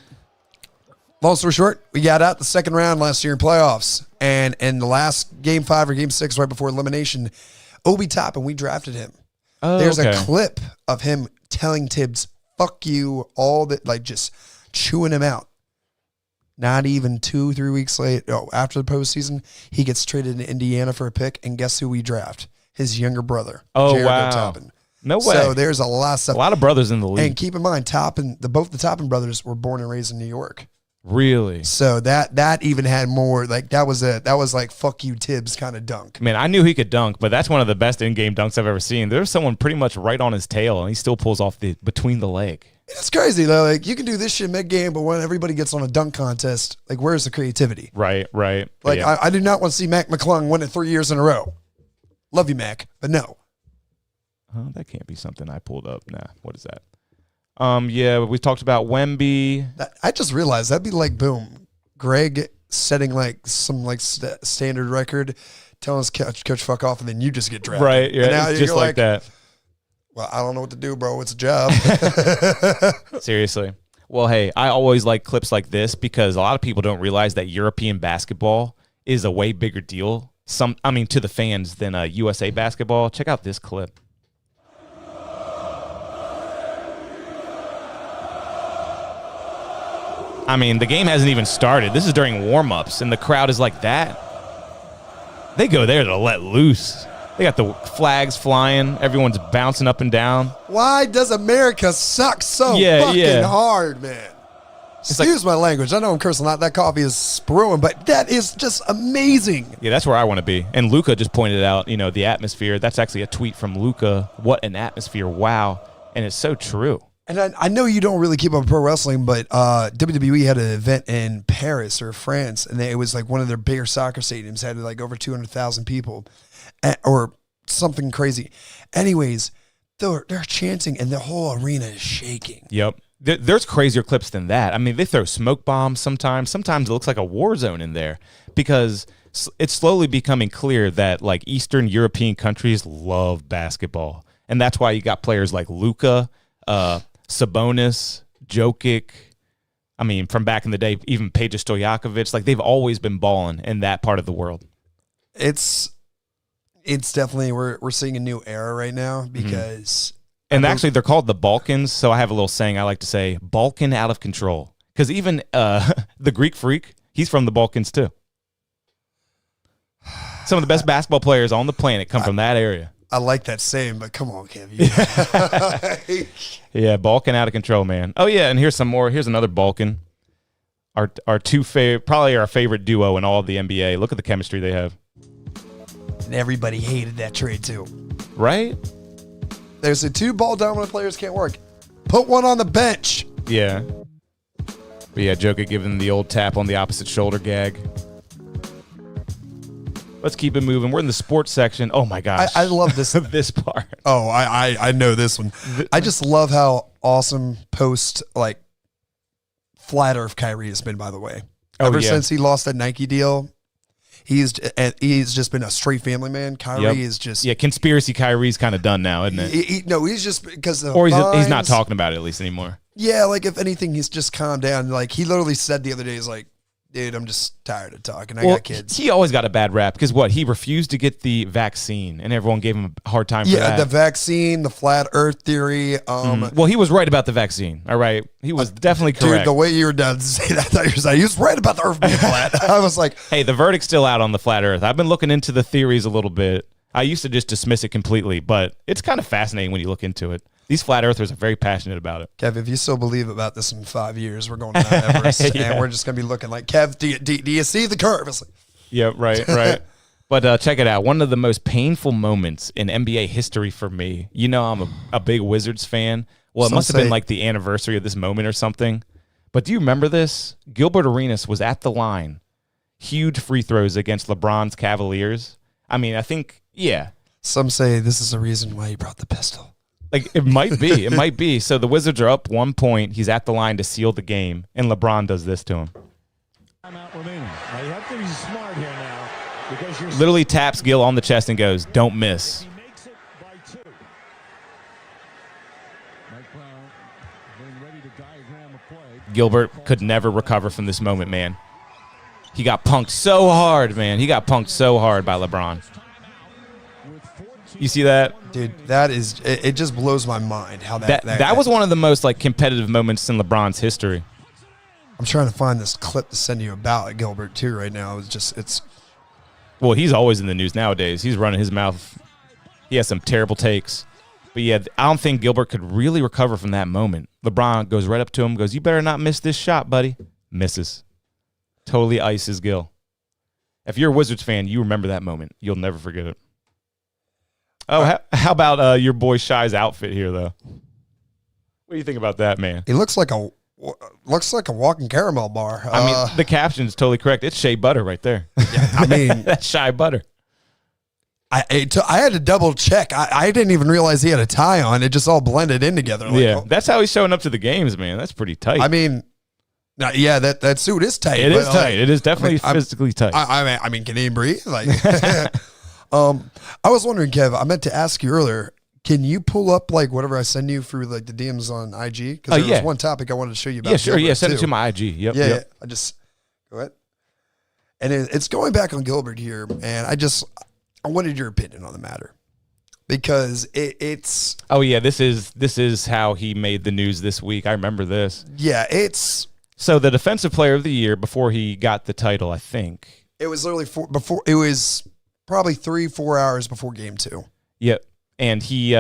story short, we got out the second round last year in playoffs. And in the last Game 5 or Game 6 right before elimination, Obi Toppin, we drafted him. Oh, There's okay. a clip of him telling Tibbs, fuck you, all that, like just chewing him out. Not even 2-3 weeks after the postseason, he gets traded to Indiana for a pick, and guess who we draft? His younger brother. Oh, Jericho wow. Toppin. No way. So there's a lot of stuff. A lot of brothers in the league. And keep in mind, both the Toppin brothers were born and raised in New York. Really? So that even had more, like that was like fuck you Tibbs kind of dunk. Man, I knew he could dunk, but that's one of the best in-game dunks I've ever seen. There's someone pretty much right on his tail, and he still pulls off the between the leg. It's crazy though. Like you can do this shit mid-game, but when everybody gets on a dunk contest, like where's the creativity? Right. Like yeah. I do not want to see Mac McClung win it 3 years in a row. Love you, Mac, but no. Oh, that can't be something I pulled up. Nah, what is that? Yeah, we talked about Wemby. I just realized that'd be like boom, Greg setting like some like standard record, telling us coach fuck off, and then you just get drafted. Right. Yeah. It's just like that. Well, I don't know what to do, bro. It's a job. Seriously. Well, hey, I always like clips like this because a lot of people don't realize that European basketball is a way bigger deal. To the fans than USA basketball. Check out this clip. I mean, the game hasn't even started. This is during warm-ups, and the crowd is like that. They go there to let loose. They got the flags flying. Everyone's bouncing up and down. Why does America suck so fucking hard, man? Excuse my language. I know I'm cursing a lot. That coffee is sprewing, but that is just amazing. Yeah, that's where I want to be. And Luka just pointed out, the atmosphere. That's actually a tweet from Luka. What an atmosphere. Wow. And it's so true. And I know you don't really keep up with pro wrestling, but WWE had an event in Paris or France, and it was like one of their bigger soccer stadiums, had like over 200,000 people or something crazy. Anyways, they're chanting, and the whole arena is shaking. Yep. There's crazier clips than that. I mean, they throw smoke bombs sometimes. Sometimes it looks like a war zone in there because it's slowly becoming clear that like Eastern European countries love basketball. And that's why you got players like Luka, Sabonis, Jokic. I mean, from back in the day, even Peja Stojakovic. Like, they've always been balling in that part of the world. It's definitely, we're seeing a new era right now because... And actually, they're called the Balkans, so I have a little saying I like to say, Balkan out of control. Because even the Greek Freak, he's from the Balkans too. Some of the best basketball players on the planet come from that area. I like that saying, but come on, Kevin. Yeah, Balkan out of control, man. Oh, yeah, and here's some more. Here's another Balkan. Our probably our favorite duo in all of the NBA. Look at the chemistry they have. And everybody hated that trade too. Right? There's the two ball dominant players can't work. Put one on the bench. Yeah. But yeah, Jokic giving the old tap on the opposite shoulder gag. Let's keep it moving. We're in the sports section. Oh my gosh. I love this this part. Oh, I know this one. I just love how awesome post like flat earth Kyrie has been, by the way. Ever since he lost that Nike deal, he's just been a straight family man. Kyrie is just... Yeah, conspiracy Kyrie's kind of done now, isn't it? He's just... because of or he's not talking about it at least anymore. Yeah, like if anything, he's just calmed down. Like he literally said the other day, he's like, dude, I'm just tired of talking. I got kids. He always got a bad rap because he refused to get the vaccine and everyone gave him a hard time for that. Yeah, the vaccine, the flat earth theory. Well, he was right about the vaccine. All right. He was definitely correct. Dude, the way you were done to say that, I thought you were saying he was right about the earth being flat. I was like, hey, the verdict's still out on the flat earth. I've been looking into the theories a little bit. I used to just dismiss it completely, but it's kind of fascinating when you look into it. These flat earthers are very passionate about it. Kev, if you still believe about this in 5 years, we're going to Mount Everest, and we're just going to be looking like, Kev, do you see the curve? It's like, yeah, right. But check it out. One of the most painful moments in NBA history for me, I'm a big Wizards fan. Well, it must have been like the anniversary of this moment or something. But do you remember this? Gilbert Arenas was at the line. Huge free throws against LeBron's Cavaliers. I mean, I think, yeah. Some say this is the reason why he brought the pistol. Like, it might be. It might be. So the Wizards are up 1 point. He's at the line to seal the game, and LeBron does this to him. Timeout remaining. Now you have to be smart here now because you're literally taps Gil on the chest and goes, "Don't miss." He makes it by 2. Mike Brown getting ready to diagram a play. Gilbert could never recover from this moment, man. He got punked so hard, man. He got punked so hard by LeBron. With 14 You see that? Dude, that is it just blows my mind how that was one of the most like competitive moments in LeBron's history. I'm trying to find this clip to send you about Gilbert too right now. Well, he's always in the news nowadays. He's running his mouth. He has some terrible takes. But yeah, I don't think Gilbert could really recover from that moment. LeBron goes right up to him, goes, "You better not miss this shot, buddy." Misses. Totally ices Gil. If you're a Wizards fan, you remember that moment. You'll never forget it. Oh, how about your boy Shy's outfit here, though? What do you think about that, man? He looks like a walking caramel bar. I mean, the caption's totally correct. It's Shea Butter right there. Yeah, I mean, that's Shy Butter. I had to double check. I didn't even realize he had a tie on. It just all blended in together. Like, that's how he's showing up to the games, man. That's pretty tight. I mean, yeah, that suit is tight. It is tight. It is definitely physically tight. I mean, can he breathe? Like, I was wondering, Kev. I meant to ask you earlier. Can you pull up like whatever I send you through like the DMs on IG? Because there was one topic I wanted to show you about. Yeah, sure. Gilbert, yeah, send too. it to my IG. Yep. Yeah, yep. I just go ahead. And it's going back on Gilbert here, and I wanted your opinion on the matter because it's. Oh yeah, this is how he made the news this week. I remember this. Yeah, it's. So the defensive player of the year before he got the title, I think. It was literally it was probably 3-4 hours before game 2. Yep. And he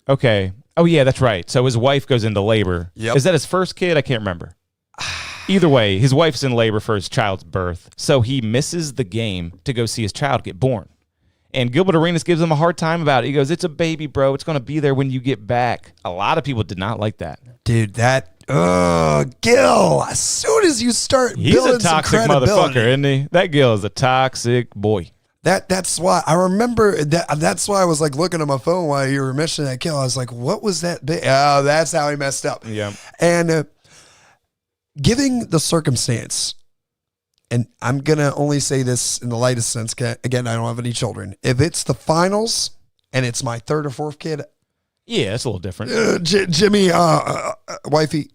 okay. Oh yeah, that's right. So his wife goes into labor. Yep. Is that his first kid? I can't remember. Either way, his wife's in labor for his child's birth. So he misses the game to go see his child get born. And Gilbert Arenas gives him a hard time about it. He goes, "It's a baby, bro. It's going to be there when you get back." A lot of people did not like that. Dude, Gil, as soon as you start He's building a toxic some credibility, motherfucker, isn't he? That Gil is a toxic boy. That's why I remember that's why I was like looking at my phone while you were mentioning that Gil. I was like, what was that? Oh, that's how he messed up. Yeah. And giving the circumstance, and I'm going to only say this in the lightest sense. Again, I don't have any children. If it's the finals and it's my third or fourth kid. Yeah, it's a little different. Jimmy, wifey,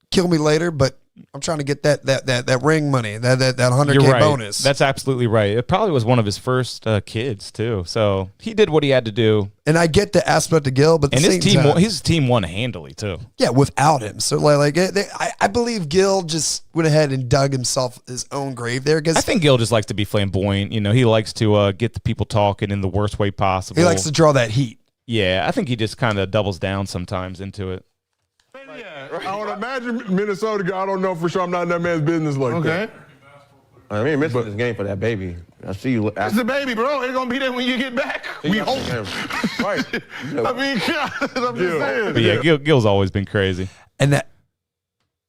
kill me later, but I'm trying to get that ring money, that $100K right. bonus. That's absolutely right. It probably was one of his first kids too, so he did what he had to do. And I get the aspect of Gil, but his team won handily too. Yeah, without him. So I believe Gil just went ahead and dug himself his own grave there. Because I think Gil just likes to be flamboyant. You know, he likes to get the people talking in the worst way possible. He likes to draw that heat. Yeah, I think he just kind of doubles down sometimes into it. Yeah, right. I would imagine Minnesota guy. I don't know for sure. I'm not in that man's business like that. I mean, missing this game for that baby. I see you. It's the baby, bro. It's gonna be there when you get back. We hope. Right. I mean, God, I'm just saying. But yeah, Gil's always been crazy. And that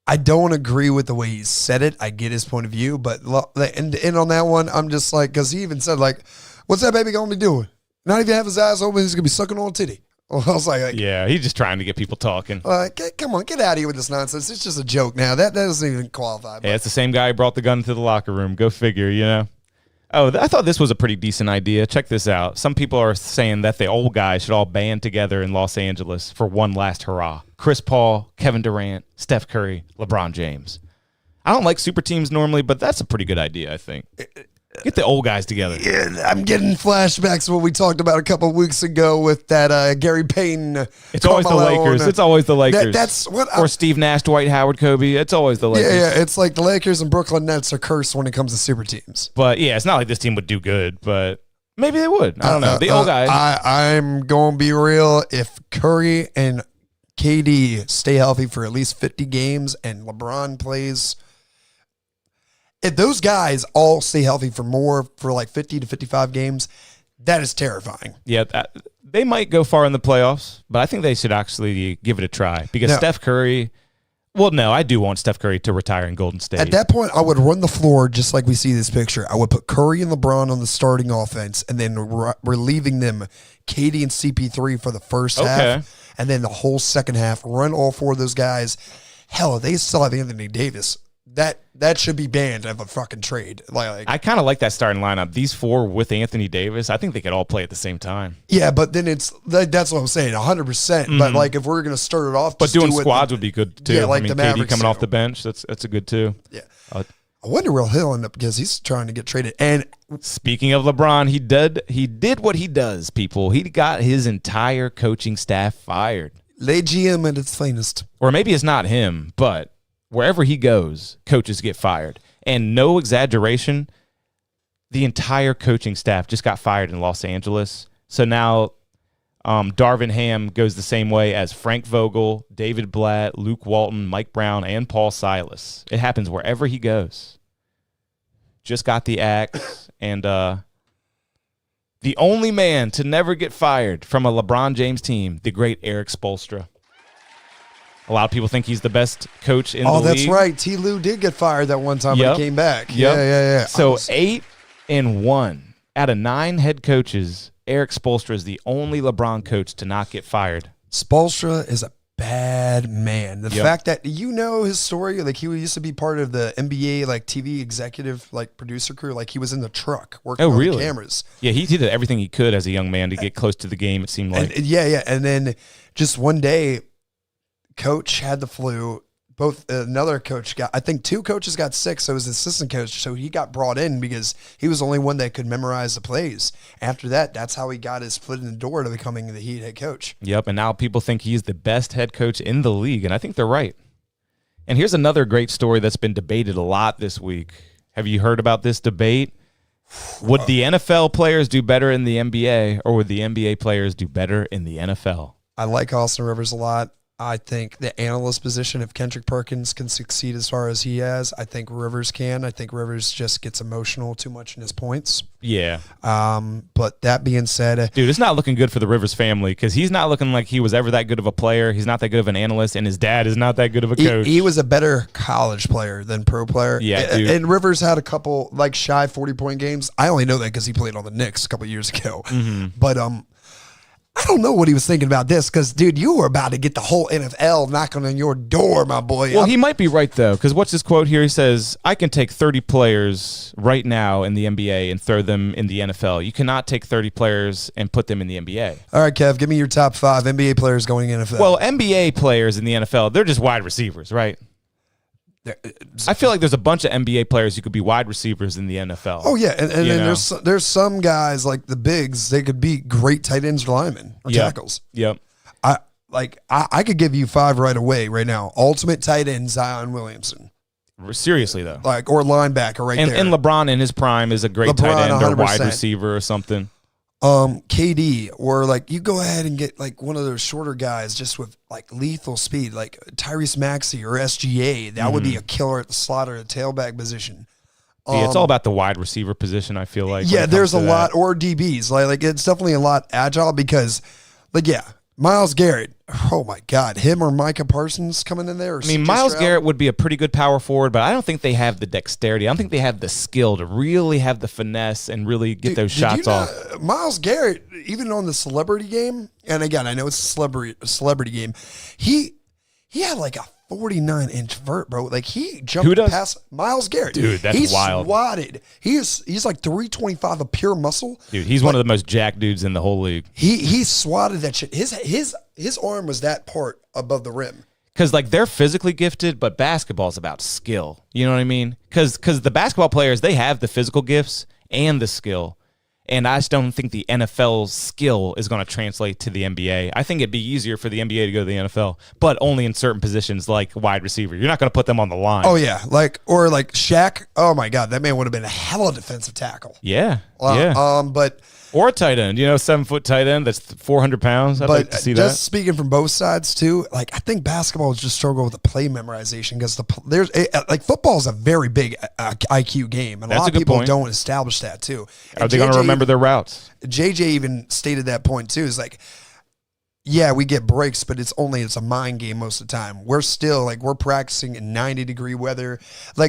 I don't agree with the way he said it. I get his point of view, but and on that one, I'm just like, because he even said like, "What's that baby gonna be doing? Not even have his eyes open. He's gonna be sucking on a titty." Well, I was like, yeah, he's just trying to get people talking. Come on, get out of here with this nonsense. It's just a joke now. That doesn't even qualify. Yeah, it's the same guy who brought the gun to the locker room. Go figure, you know. Oh, I thought this was a pretty decent idea. Check this out. Some people are saying that the old guys should all band together in Los Angeles for one last hurrah. Chris Paul, Kevin Durant, Steph Curry, LeBron James. I don't like super teams normally, but that's a pretty good idea, I think. Get the old guys together. Yeah, I'm getting flashbacks of what we talked about a couple of weeks ago with that Gary Payton. It's always the Lakers. It's always the Lakers. That's what. Or Steve Nash, Dwight Howard, Kobe. It's always the Lakers. Yeah. It's like the Lakers and Brooklyn Nets are cursed when it comes to super teams. But yeah, it's not like this team would do good, but maybe they would. I don't know. The old guys. I'm going to be real. If Curry and KD stay healthy for at least 50 games and LeBron plays. If those guys all stay healthy for like 50 to 55 games, that is terrifying. Yeah, they might go far in the playoffs, but I think they should actually give it a try because Steph Curry. Well, no, I do want Steph Curry to retire in Golden State. At that point, I would run the floor just like we see this picture. I would put Curry and LeBron on the starting offense, and then relieving them, KD and CP3 for the first half, and then the whole second half. Run all four of those guys. Hell, they still have Anthony Davis. That should be banned of a fucking trade. Like I kind of like that starting lineup. These four with Anthony Davis, I think they could all play at the same time. Yeah, but then that's what I'm saying, 100%. Mm-hmm. But like if we're gonna start it off, but doing squads would be good too. Yeah, like I mean, the Mavericks KD coming off the bench, that's a good too. Yeah. I wonder where he'll end up because he's trying to get traded. And speaking of LeBron, he did what he does, people. He got his entire coaching staff fired. Le GM at its finest. Or maybe it's not him, but wherever he goes, coaches get fired. And no exaggeration, the entire coaching staff just got fired in Los Angeles. So now Darvin Ham goes the same way as Frank Vogel, David Blatt, Luke Walton, Mike Brown, and Paul Silas. It happens wherever he goes. Just got the axe, and the only man to never get fired from a LeBron James team, the great Eric Spoelstra. A lot of people think he's the best coach in the league. Oh, that's right. T. Lue did get fired that one time, but he came back. Yep. Yeah. So 8-1 out of 9 head coaches, Eric Spoelstra is the only LeBron coach to not get fired. Spoelstra is a bad man. The fact that his story, like he used to be part of the NBA like TV executive like producer crew, like he was in the truck working on the cameras. Yeah, he did everything he could as a young man to get close to the game, it seemed like. And then just one day, coach had the flu. Another coach I think 2 coaches got sick, so his assistant coach, so he got brought in because he was the only one that could memorize the plays. After that, that's how he got his foot in the door to becoming the Heat head coach. Yep, and now people think he's the best head coach in the league, and I think they're right. And here's another great story that's been debated a lot this week. Have you heard about this debate? Would the NFL players do better in the NBA, or would the NBA players do better in the NFL? I like Austin Rivers a lot. I think the analyst position, if Kendrick Perkins can succeed as far as he has, I think Rivers can. I think Rivers just gets emotional too much in his points. Yeah. But that being said, dude, it's not looking good for the Rivers family because he's not looking like he was ever that good of a player. He's not that good of an analyst, and his dad is not that good of a coach. He was a better college player than pro player. Yeah, dude. And Rivers had a couple like shy 40-point games. I only know that because he played on the Knicks a couple years ago. Mm-hmm. But I don't know what he was thinking about this because, dude, you were about to get the whole NFL knocking on your door, my boy. Well, he might be right, though, because what's his quote here? He says, I can take 30 players right now in the NBA and throw them in the NFL. You cannot take 30 players and put them in the NBA. All right, Kev, give me your top 5 NBA players going in NFL. Well, NBA players in the NFL, they're just wide receivers, right? I feel like there's a bunch of NBA players who could be wide receivers in the NFL. Oh yeah, and then there's some guys like the bigs. They could be great tight ends or linemen or tackles. Yep. I could give you 5 right away right now. Ultimate tight end Zion Williamson. Seriously though, or linebacker there. And LeBron in his prime is a great tight end 100%. Or wide receiver or something. KD, or you go ahead and get one of those shorter guys just with lethal speed, like Tyrese Maxey or SGA. That would be a killer at the slot or the tailback position. It's all about the wide receiver position, I feel like. Yeah, there's a lot, or DBs. It's definitely a lot agile because, Myles Garrett. Oh my God, him or Micah Parsons coming in there. Myles Garrett would be a pretty good power forward, but I don't think they have the dexterity. I don't think they have the skill to really have the finesse and really get those shots off. Myles Garrett, even on the celebrity game, and again, I know it's a celebrity game, he had a 49-inch vert, bro. He jumped past Myles Garrett. Dude, that's wild. He swatted. He's like 325 of pure muscle. Dude, he's one of the most jacked dudes in the whole league. He swatted that shit. His arm was that part above the rim. Because they're physically gifted, but basketball's about skill. You know what I mean? Because the basketball players, they have the physical gifts and the skill. And I just don't think the NFL's skill is going to translate to the NBA. I think it'd be easier for the NBA to go to the NFL, but only in certain positions like wide receiver. You're not going to put them on the line. Oh, yeah. Or Shaq. Oh, my God. That man would have been a hell of a defensive tackle. Yeah. Or a tight end, 7-foot tight end that's 400 pounds. I'd like to see that. Just speaking from both sides too, I think basketball is just struggle with the play memorization because football is a very big IQ game, and a lot of people don't establish that too. Are they going to remember their routes? JJ even stated that point too. Is yeah, we get breaks, but it's a mind game most of the time. We're still we're practicing in 90-degree weather.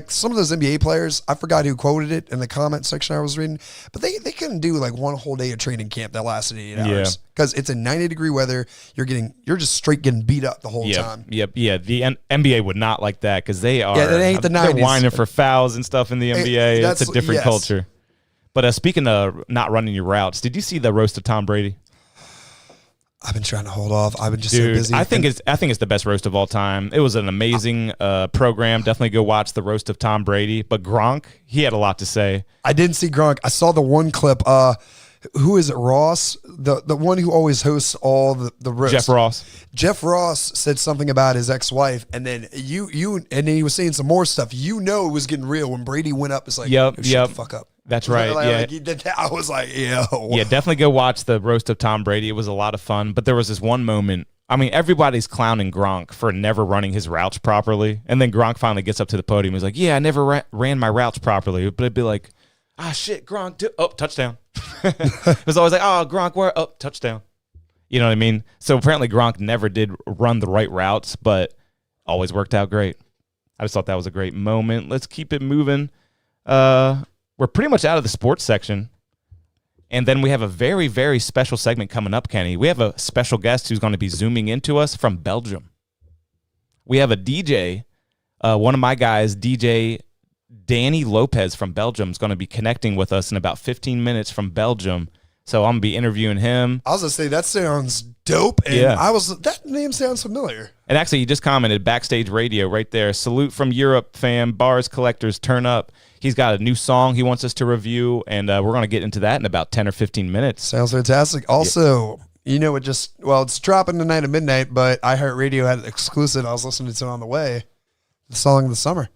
Some of those NBA players, I forgot who quoted it in the comment section I was reading, but they couldn't do one whole day of training camp that lasted 8 hours because it's in 90-degree weather. You're just straight getting beat up the whole time. Yep. Yeah. The NBA would not like that because they are. Yeah, that ain't the 90s. They're whining for fouls and stuff in the NBA. It's a different culture. But speaking of not running your routes, did you see the roast of Tom Brady? I've been trying to hold off. I've been just Dude, so busy. I think it's the best roast of all time. It was an amazing program. Definitely go watch the roast of Tom Brady. But Gronk, he had a lot to say. I didn't see Gronk. I saw the one clip. Who is it? Ross, the one who always hosts all the roast. Jeff Ross. Jeff Ross said something about his ex-wife, and then and then he was saying some more stuff. It was getting real when Brady went up. It's like, yep. Shut the fuck up. That's right. Like he did that. I was like, yo. Yeah, definitely go watch the roast of Tom Brady. It was a lot of fun. But there was this one moment. I mean, everybody's clowning Gronk for never running his routes properly. And then Gronk finally gets up to the podium. He's like, yeah, I never ran my routes properly. But it'd be like, shit, Gronk, touchdown. It was always like, Gronk, where? Oh, touchdown. You know what I mean? So apparently Gronk never did run the right routes, but always worked out great. I just thought that was a great moment. Let's keep it moving. We're pretty much out of the sports section. And then we have a very, very special segment coming up, Kenny. We have a special guest who's going to be zooming into us from Belgium. We have a DJ, one of my guys, DJ Danny Lopez from Belgium, is going to be connecting with us in about 15 minutes from Belgium. So I'm going to be interviewing him. I was going to say, that sounds dope. And that name sounds familiar. And actually, he just commented, Backstage Radio right there. Salute from Europe, fam. Bars, collectors, turn up. He's got a new song he wants us to review, and we're going to get into that in about 10 or 15 minutes. Sounds fantastic. Also, it's dropping tonight at midnight, but iHeartRadio had an exclusive. I was listening to it on the way. The song of the summer.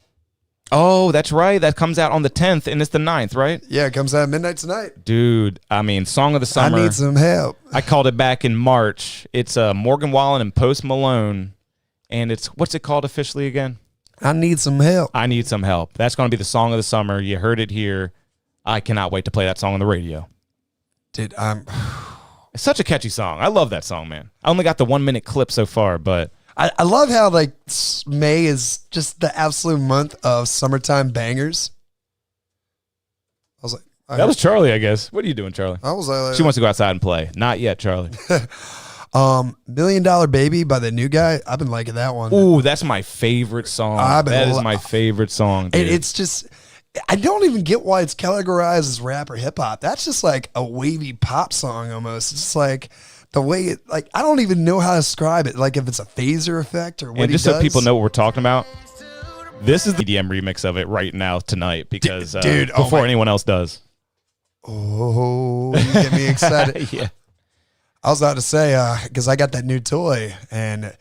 Oh, that's right. That comes out on the 10th, and it's the 9th, right? Yeah, it comes out at midnight tonight. Dude, I mean, Song of the Summer. I need some help. I called it back in March. It's Morgan Wallen and Post Malone, and what's it called officially again? I need some help. I need some help. That's going to be the Song of the Summer. You heard it here. I cannot wait to play that song on the radio. Dude, it's such a catchy song. I love that song, man. I only got the 1 minute clip so far, but I love how May is just the absolute month of summertime bangers. I was like, that was Charlie, I guess. What are you doing, Charlie? I was like, she wants to go outside and play. Not yet, Charlie. $1 Million Baby by the new guy. I've been liking that one. Ooh, that's my favorite song. That is my favorite song, dude. It's just, I don't even get why it's categorized as rap or hip hop. That's just like a wavy pop song almost. It's just like the way it, I don't even know how to describe it. Like if it's a phaser effect or what. And just so people know what we're talking about, this is the EDM remix of it right now tonight because before anyone else does. Oh, you get me excited. Yeah. I was about to say, because I got that new toy, and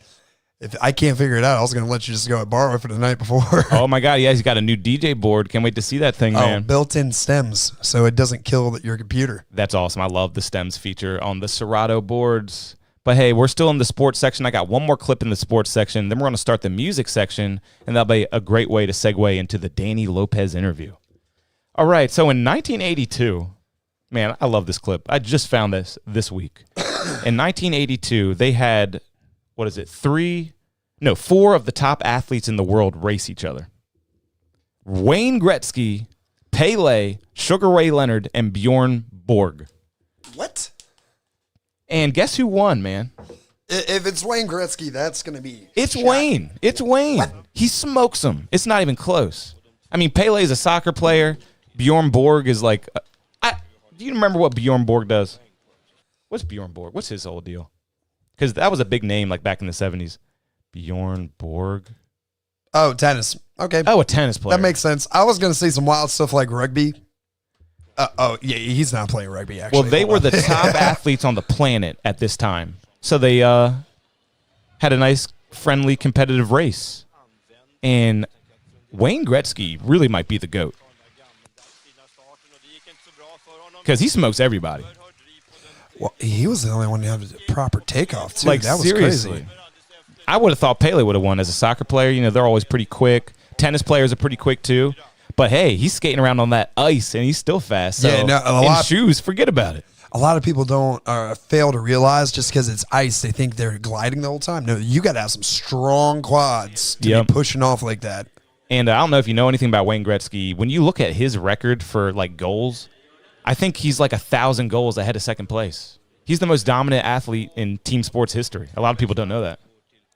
if I can't figure it out, I was going to let you just go and borrow it for the night before. Oh, my God. Yeah, he's got a new DJ board. Can't wait to see that thing, man. Built-in stems, so it doesn't kill your computer. That's awesome. I love the stems feature on the Serato boards. But, hey, we're still in the sports section. I got one more clip in the sports section. Then we're going to start the music section, and that'll be a great way to segue into the Danny Lopez interview. All right, so in 1982, man, I love this clip. I just found this week. In 1982, they had, 4 of the top athletes in the world race each other. Wayne Gretzky, Pele, Sugar Ray Leonard, and Bjorn Borg. What? And guess who won, man? If it's Wayne Gretzky, that's going to be... It's Wayne. It's Wayne. What? He smokes him. It's not even close. I mean, Pele is a soccer player. Bjorn Borg is like... do you remember what Bjorn Borg does? What's Bjorn Borg? What's his whole deal? Because that was a big name back in the 70s. Bjorn Borg. Oh, tennis. Okay. Oh, a tennis player. That makes sense. I was going to say some wild stuff like rugby. Yeah, he's not playing rugby, actually. Well, they were the top athletes on the planet at this time. So they had a nice, friendly, competitive race. And Wayne Gretzky really might be the GOAT. Because he smokes everybody. Well, he was the only one who had a proper takeoff, too. That was seriously crazy. I would have thought Pele would have won as a soccer player. You know, they're always pretty quick. Tennis players are pretty quick, too. But, hey, he's skating around on that ice, and he's still fast. So, in shoes, forget about it. A lot of people don't fail to realize just because it's ice, they think they're gliding the whole time. No, you got to have some strong quads to be pushing off like that. And I don't know if you know anything about Wayne Gretzky. When you look at his record for, goals, I think he's 1,000 goals ahead of second place. He's the most dominant athlete in team sports history. A lot of people don't know that.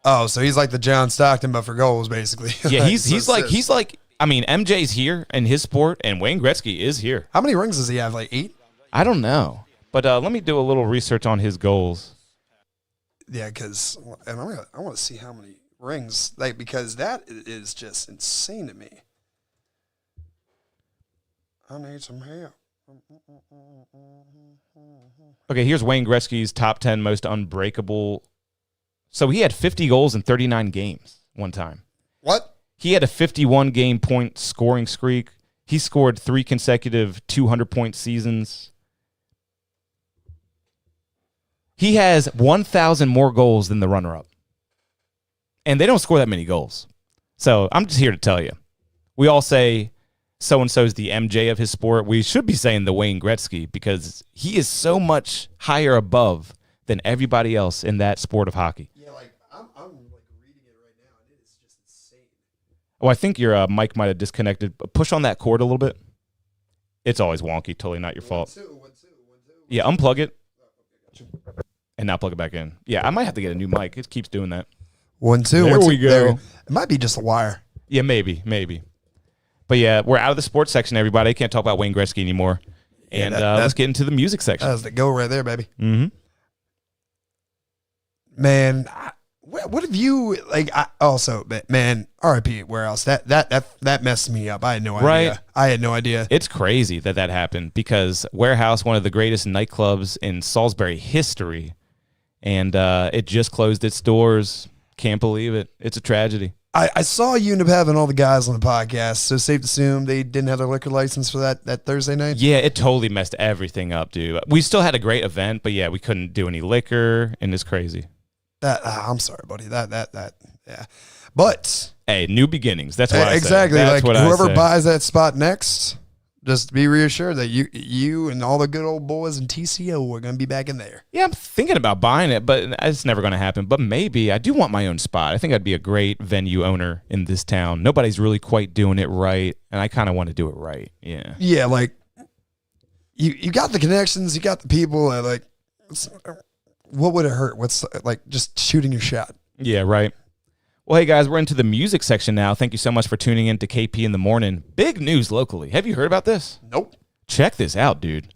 Oh, so he's like the John Stockton, but for goals, basically. Yeah, he's like. I mean, MJ's here in his sport, and Wayne Gretzky is here. How many rings does he have? 8? I don't know, but let me do a little research on his goals. Yeah, because I want to see how many rings, like, because that is just insane to me. I need some help. Okay, here's Wayne Gretzky's top 10 most unbreakable. So he had 50 goals in 39 games one time. What? He had a 51-game point scoring streak. He scored 3 consecutive 200-point seasons. He has 1,000 more goals than the runner-up. And they don't score that many goals. So I'm just here to tell you. We all say so-and-so's the MJ of his sport. We should be saying the Wayne Gretzky because he is so much higher above than everybody else in that sport of hockey. Yeah, like I'm like reading it right now, and it is just insane. Oh, I think your mic might have disconnected. Push on that cord a little bit. It's always wonky. Totally not your fault. 1, 2. Yeah, unplug it. And now plug it back in. Yeah, I might have to get a new mic. It keeps doing that. 1, 2. There 1, 2. we go. There. It might be just a wire. Yeah, maybe. But yeah, we're out of the sports section, everybody. Can't talk about Wayne Gretzky anymore. And let's get into the music section. That's the go right there, baby. Mm-hmm. Man, what have you, like, man, R.I.P. Warehouse. That messed me up. I had no idea. Right. I had no idea. It's crazy that happened because Warehouse, one of the greatest nightclubs in Salisbury history, and it just closed its doors. Can't believe it. It's a tragedy. I saw you end up having all the guys on the podcast, so safe to assume they didn't have their liquor license for that Thursday night? Yeah, it totally messed everything up, dude. We still had a great event, but yeah, we couldn't do any liquor, and it's crazy. I'm sorry, buddy. Yeah. But hey, new beginnings. That's what I say. Exactly. That's like what whoever I say. buys that spot next, just be reassured that you and all the good old boys in TCO are going to be back in there. Yeah, I'm thinking about buying it, but it's never going to happen. But maybe I do want my own spot. I think I'd be a great venue owner in this town. Nobody's really quite doing it right, and I kind of want to do it right. Yeah. Yeah, like you got the connections, you got the people. Like, what would it hurt? What's like just shooting your shot? Yeah, right. Well, hey, guys, we're into the music section now. Thank you so much for tuning in to KP in the Morning. Big news locally. Have you heard about this? Nope. Check this out, dude.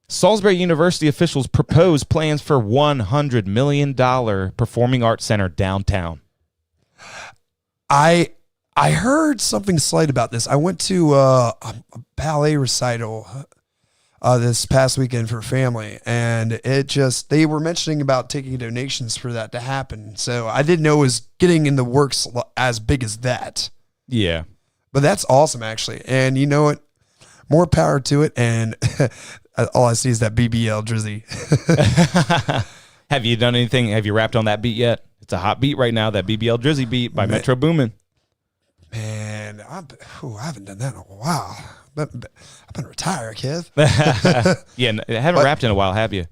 Salisbury University officials propose plans for $100 million performing arts center downtown. I heard something slight about this. I went to a ballet recital this past weekend for family, and they were mentioning about taking donations for that to happen. So I didn't know it was getting in the works as big as that. Yeah. But that's awesome, actually. And you know what? More power to it. And all I see is that BBL Drizzy. Have you done anything? Have you rapped on that beat yet? It's a hot beat right now, that BBL Drizzy beat by Metro Boomin. Man, I haven't done that in a while. I've been retired, kid. Yeah, I haven't rapped in a while, have you?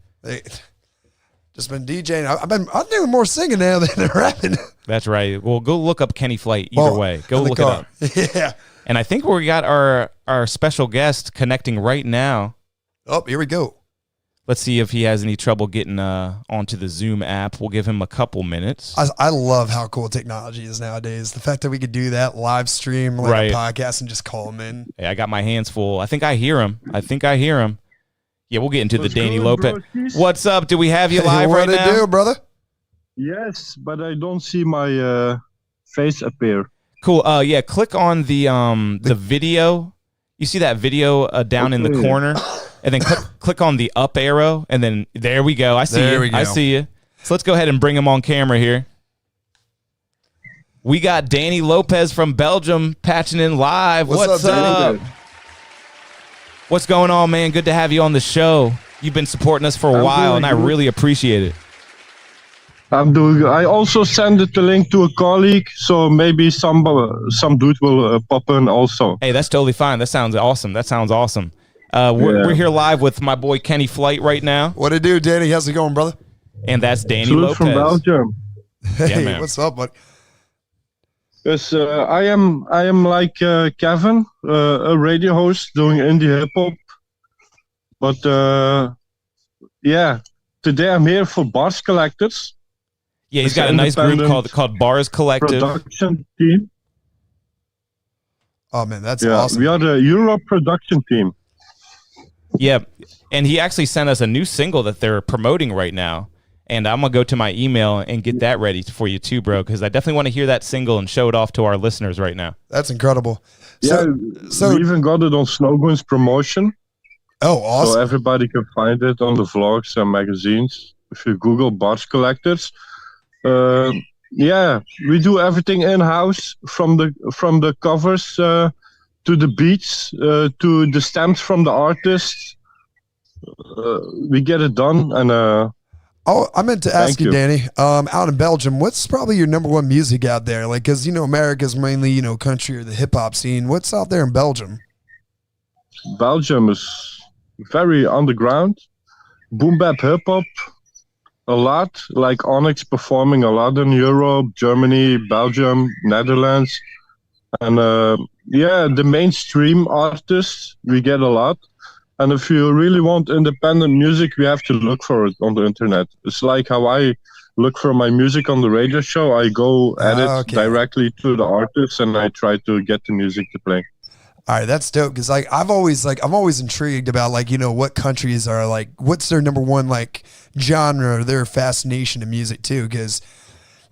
Just been DJing. I'm doing more singing now than rapping. That's right. Well, go look up Kenny Flight either way. Go look it up. Yeah. And I think we got our special guest connecting right now. Oh, here we go. Let's see if he has any trouble getting onto the Zoom app. We'll give him a couple minutes. I love how cool technology is nowadays. The fact that we could do that live stream, like a podcast, and just call him in. Hey, I got my hands full. I think I hear him. Yeah, we'll get into the Danny Lopez. What's up? Do we have you live right now? What do, brother? Yes, but I don't see my face appear. Cool. Yeah, click on the video. You see that video down in the corner? And then click on the up arrow, and then there we go. I see you. I see you. So let's go ahead and bring him on camera here. We got Danny Lopez from Belgium patching in live. What's up? What's going on, man? Good to have you on the show. You've been supporting us for a while, and I really appreciate it. I'm doing good. I also sent the link to a colleague, so maybe some dude will pop in also. Hey, that's totally fine. That sounds awesome. We're here live with my boy Kenny Flight right now. What it do, Danny? How's it going, brother? And that's Danny Salute Lopez from Belgium. Hey, man. What's up, buddy? Yes, I am like Kevin, a radio host doing indie hip hop. But yeah, today I'm here for Bars Collectors. Yeah, he's got a nice group called Bars Collective. Production team. Oh man, that's awesome. We are the Europe production team. Yeah, and he actually sent us a new single that they're promoting right now, And I'm going to go to my email and get that ready for you too, bro, because I definitely want to hear that single and show it off to our listeners right now. That's incredible. Yeah, so we even got it on Snowgoon's promotion. Oh, awesome. So everybody can find it on the vlogs and magazines. If you Google Bars Collectors. Yeah, we do everything in-house from the covers to the beats to the stamps from the artists. We get it done. And oh, I meant to ask you, Danny, out in Belgium, what's probably your number one music out there? Like, because, America's mainly, country or the hip-hop scene. What's out there in Belgium? Belgium is very underground. Boom bap hip-hop, a lot. Like Onyx performing a lot in Europe, Germany, Belgium, Netherlands. And, the mainstream artists, we get a lot. And if you really want independent music, we have to look for it on the internet. It's like how I look for my music on the radio show. I go edit directly to the artists and I try to get the music to play. All right, that's dope. Because I'm always intrigued about what countries are what's their number one genre or their fascination in music too. Because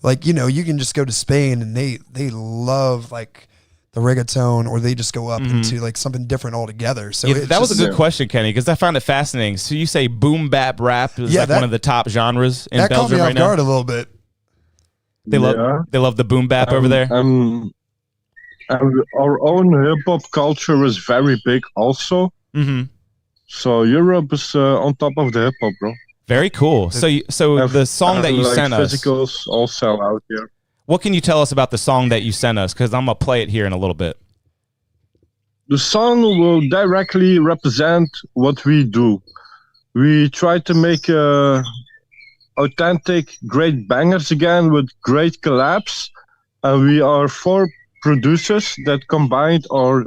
you can just go to Spain and they love the reggaeton, or they just go up into something different altogether. So that was a good question, Kenny, because I found it fascinating. So you say boom bap rap is one of the top genres in Belgium right now? That caught me off guard a little bit. They love the boom bap over there. Our own hip hop culture is very big also. Mm-hmm. So Europe is on top of the hip hop, bro. Very cool. So the song that you sent us, physicals all sell out here. What can you tell us about the song that you sent us? Because I'm going to play it here in a little bit. The song will directly represent what we do. We try to make authentic, great bangers again with great collabs. And we are 4 producers that combined our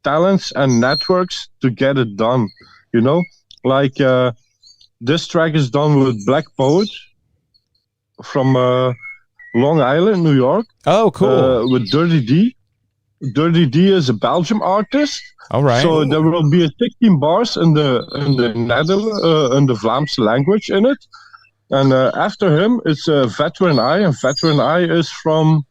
talents and networks to get it done. This track is done with Black Poet from Long Island, New York. Oh, cool. With Dirty D. Dirty D is a Belgium artist. All right. So there will be 16 bars in the Netherlands, in the Vlaamse language in it. And after him, it's Veteran I, and Veteran I is from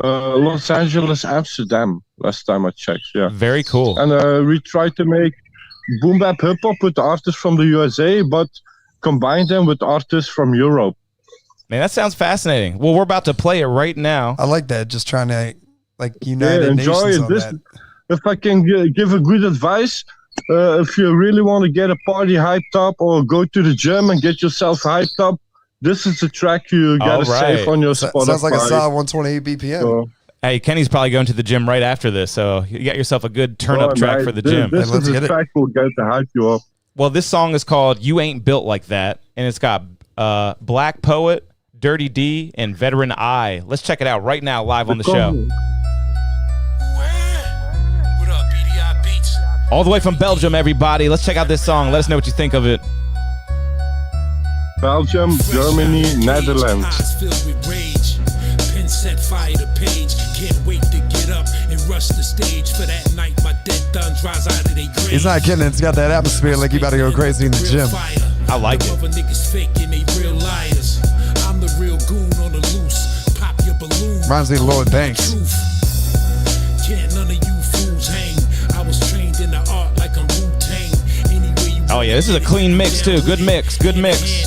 Los Angeles, Amsterdam. Last time I checked, yeah. Very cool. And we try to make boom bap hip hop with artists from the USA, but combine them with artists from Europe. Man, that sounds fascinating. Well, we're about to play it right now. I like that. Just trying to unite enjoy nations it. on that. If I can give a good advice, if you really want to get a party hyped up or go to the gym and get yourself hyped up, this is the track you gotta save on your Spotify. Sounds like a solid 128 BPM. So, hey, Kenny's probably going to the gym right after this, so you got yourself a good turn-up track for the gym. This is the track we'll get to hype you up. Well, this song is called You Ain't Built Like That, and it's got Black Poet, Dirty D, and Veteran I. Let's check it out right now live on the show. All the way from Belgium, everybody. Let's check out this song. Let us know what you think of it. Belgium, Germany, Netherlands. Pen set fire to page. Can't wait to get up and rush the stage for that night. My dead done dries out of their grave. He's not kidding. It's got that atmosphere like you about to go crazy in the gym. I like it. Niggas faking, they real liars. I'm the real goon on the loose. Pop your balloon. Reminds me of Lloyd Banks. Can't none of you fools hang. I was trained in the art like I'm Wu-Tang. Oh yeah, this is a clean mix too. Good mix. Good mix.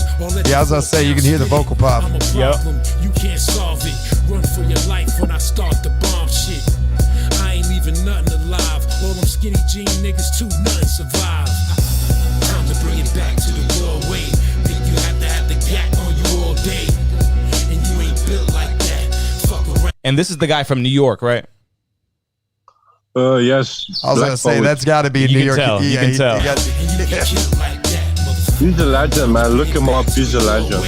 Yeah, as I say, you can hear the vocal pop. Yep. You can't solve it. Run for your life when I start the bomb shit. I ain't leaving nothing alive. All them skinny jean niggas too, nothing survive. Time to bring it back to the raw way. Think you have to have the gat on you all day. And you ain't built like that. Fuck around. And this is the guy from New York, right? Yes. I was going to say, that's got to be in New York. You can tell. He's a legend, man. Look him up. He's a legend.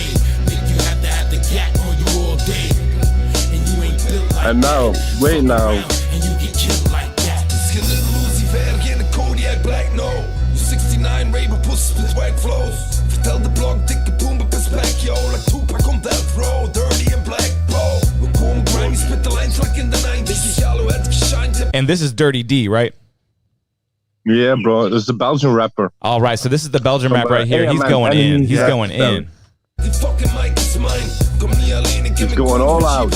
And now, wait now. Vertel de blok, dikke boom, bepis black, yo. Like Tupac on death row, dirty and black, bro. We komen grimy, spit the lines like in the 90s. And this is Dirty D, right? Yeah, bro. It's the Belgian rapper. All right, so this is the Belgian rap right here. He's going in. He's going in. He's going all out.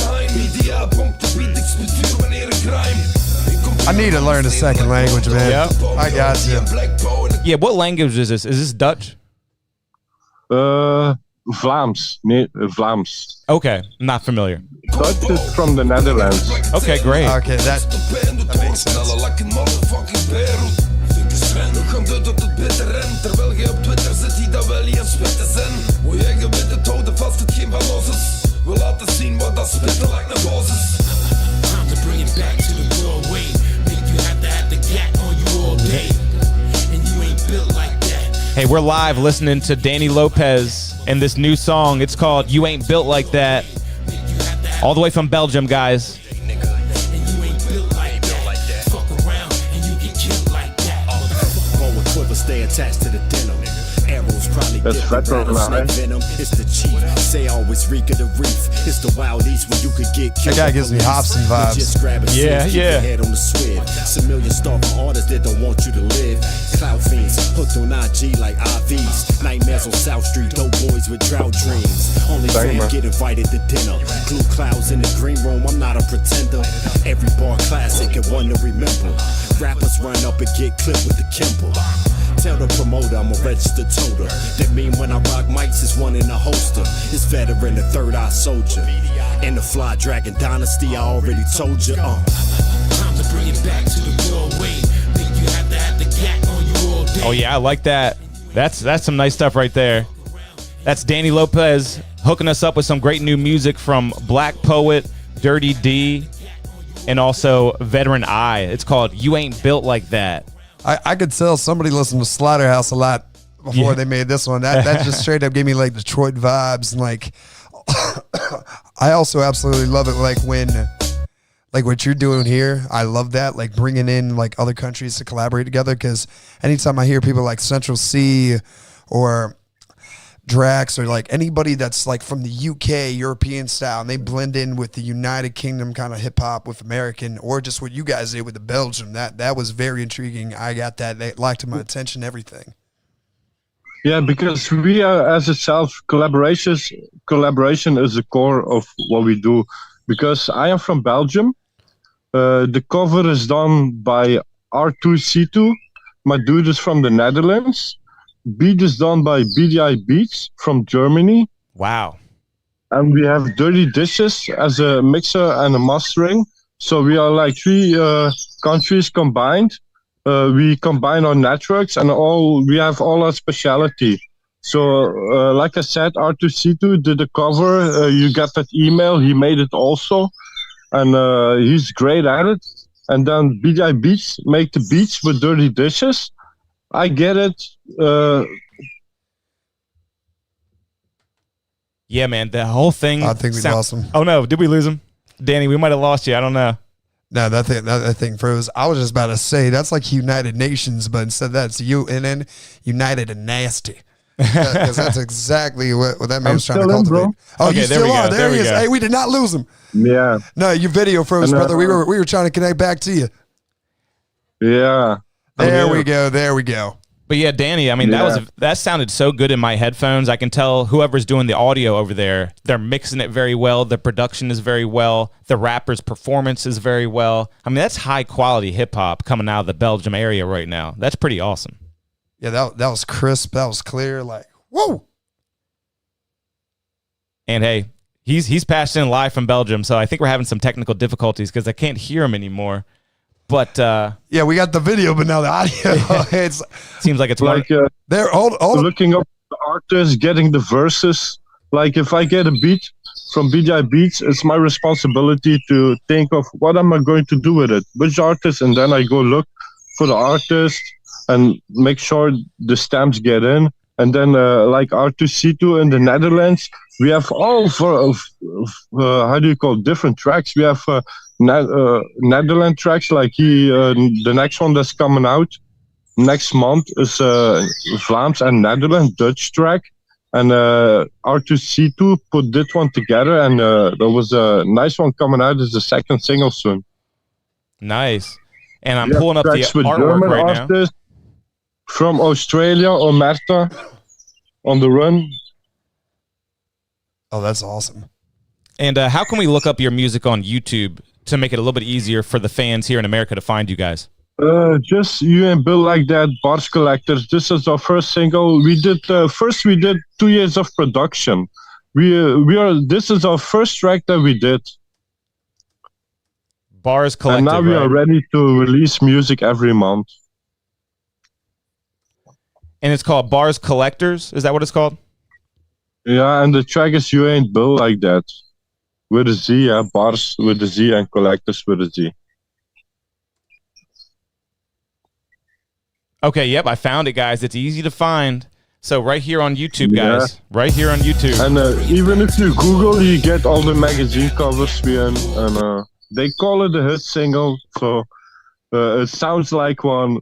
I need to learn a second language, man. Yep. I got you. Yeah, what language is this? Is this Dutch? Vlaams. Nee, Vlaams. Okay, not familiar. Dutch is from the Netherlands. Okay, great. Okay, that makes sense. Time to bring it back to the raw way. Make you have to have the gat on you all day. And you ain't built like that. Hey, we're live listening to Danny Lopez and this new song. It's called You Ain't Built Like That. All the way from Belgium, guys. And you ain't built like that. Fuck around and you get killed like that. Forward quiver, stay attached to the denim. Arrows probably That's dip retro around now, snake venom. It's the chief. Say always reek of the reef. It's the wild east where you could get killed. That guy gives me Hobson vibes. Just grab a Yeah, keep yeah. your head on the swib. Some million starving artists that don't want you to live. Cloud fiends hooked on IG like IVs. Nightmares on South Street. Dope boys with drought dreams. Only fam get invited to dinner. Glue clouds in the green room. I'm not a pretender. Every bar classic and one to remember. Rappers run up and get clipped with the Kimber. Tell the promoter I'm a registered toter. That mean when I rock mics, it's one in a holster. It's veteran, the third eye soldier. In the Fly Dragon Dynasty, I already told you. Time to bring it back to the raw way. Make you have to have the gat on you all day. Oh yeah, I like that. That's some nice stuff right there. That's Danny Lopez hooking us up with some great new music from Black Poet, Dirty D, and also Veteran I. It's called You Ain't Built Like That. I could tell somebody listened to Slaughterhouse a lot before they made this one. That just straight up gave me like Detroit vibes, and like I also absolutely love it. Like when, like what you're doing here, I love that. Like bringing in like other countries to collaborate together. Because anytime I hear people like Central C or Drax or like anybody that's like from the UK European style and they blend in with the United Kingdom kind of hip hop with American, or just what you guys did with the Belgium, that was very intriguing. I got that. They liked my attention, everything. Yeah, because we are as a collaboration is the core of what we do. Because I am from Belgium. The cover is done by R2C2. My dude is from the Netherlands. Beat is done by BDI Beats from Germany. Wow. And we have Dirty Dishes as a mixer and a mastering. So we are like three countries combined. We combine our networks and we have all our speciality. So like I said, R2C2 did the cover. You got that email. He made it also. And he's great at it. And then BDI Beats make the beats with Dirty Dishes. I get it. Yeah, man, the whole thing. I think we lost him. Oh no, did we lose him? Danny, we might have lost you. I don't know. No, that thing froze. I was just about to say that's like United Nations, but instead that's UNN, United and Nasty. Because that's exactly what that man's trying to cultivate. Oh, okay, you still are. There he is. Hey, we did not lose him. Yeah. No, your video froze, brother. We were trying to connect back to you. Yeah. There we go. But yeah, Danny, I mean, that sounded so good in my headphones. I can tell whoever's doing the audio over there, they're mixing it very well. The production is very well. The rapper's performance is very well. I mean, that's high quality hip hop coming out of the Belgium area right now. That's pretty awesome. Yeah, that was crisp. That was clear. Like, whoa. And hey, he's passed in live from Belgium, so I think we're having some technical difficulties because I can't hear him anymore. But yeah, we got the video, but now the audio. Seems like it's like they're all looking up the artists, getting the verses. Like if I get a beat from BDI Beats, it's my responsibility to think of what am I going to do with it, which artist, and then I go look for the artist and make sure the stamps get in. And then like R2C2 in the Netherlands, we have all different tracks. We have Netherlands tracks, like the next one that's coming out next month is Vlaams and Netherlands Dutch track. And R2C2 put this one together, and there was a nice one coming out as the second single soon. Nice. And I'm pulling up the artwork German right now. From Australia, Omerta, on the run. Oh, that's awesome. And how can we look up your music on YouTube to make it a little bit easier for the fans here in America to find you guys? Just You Ain't Built Like That, Bars Collectors. This is our first single. We did 2 years of production. This is our first track that we did. Bars Collective. And now we are ready to release music every month. And it's called Bars Collectors. Is that what it's called? Yeah, and the track is You Ain't Built Like That. With a Z, yeah. Bars with a Z and Collectors with a Z. Okay, yep, I found it, guys. It's easy to find. So right here on YouTube, guys. Right here on YouTube. And even if you Google, you get all the magazine covers we're in. And they call it a hit single. So it sounds like one.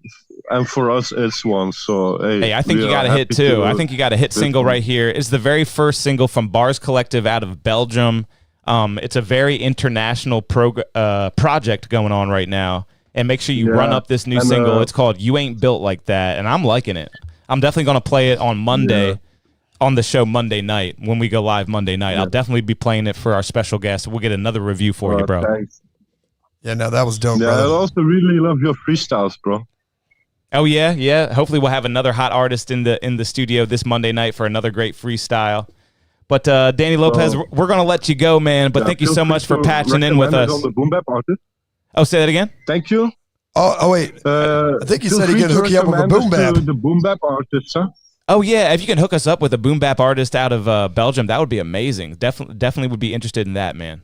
And for us, it's one. So hey, I think you got a hit too. I think you got a hit single right here. It's the very first single from Bars Collective out of Belgium. It's a very international project going on right now. And make sure you run up this new single. It's called You Ain't Built Like That. And I'm liking it. I'm definitely going to play it on Monday on the show Monday night when we go live Monday night. I'll definitely be playing it for our special guest. We'll get another review for you, bro. Thanks. Yeah, no, that was dope, Yeah, brother. I also really love your freestyles, bro. Oh, yeah, yeah. Hopefully we'll have another hot artist in the studio this Monday night for another great freestyle. But Danny Lopez, we're going to let you go, man. But thank you so much for patching in with us. On the Boom Bap artist. Oh, say that again? Thank you. Oh, wait. I think you said he could hook you up with a boom bap. The Boom Bap artist, huh? Oh, yeah. If you can hook us up with a boom bap artist out of Belgium, that would be amazing. Definitely would be interested in that, man.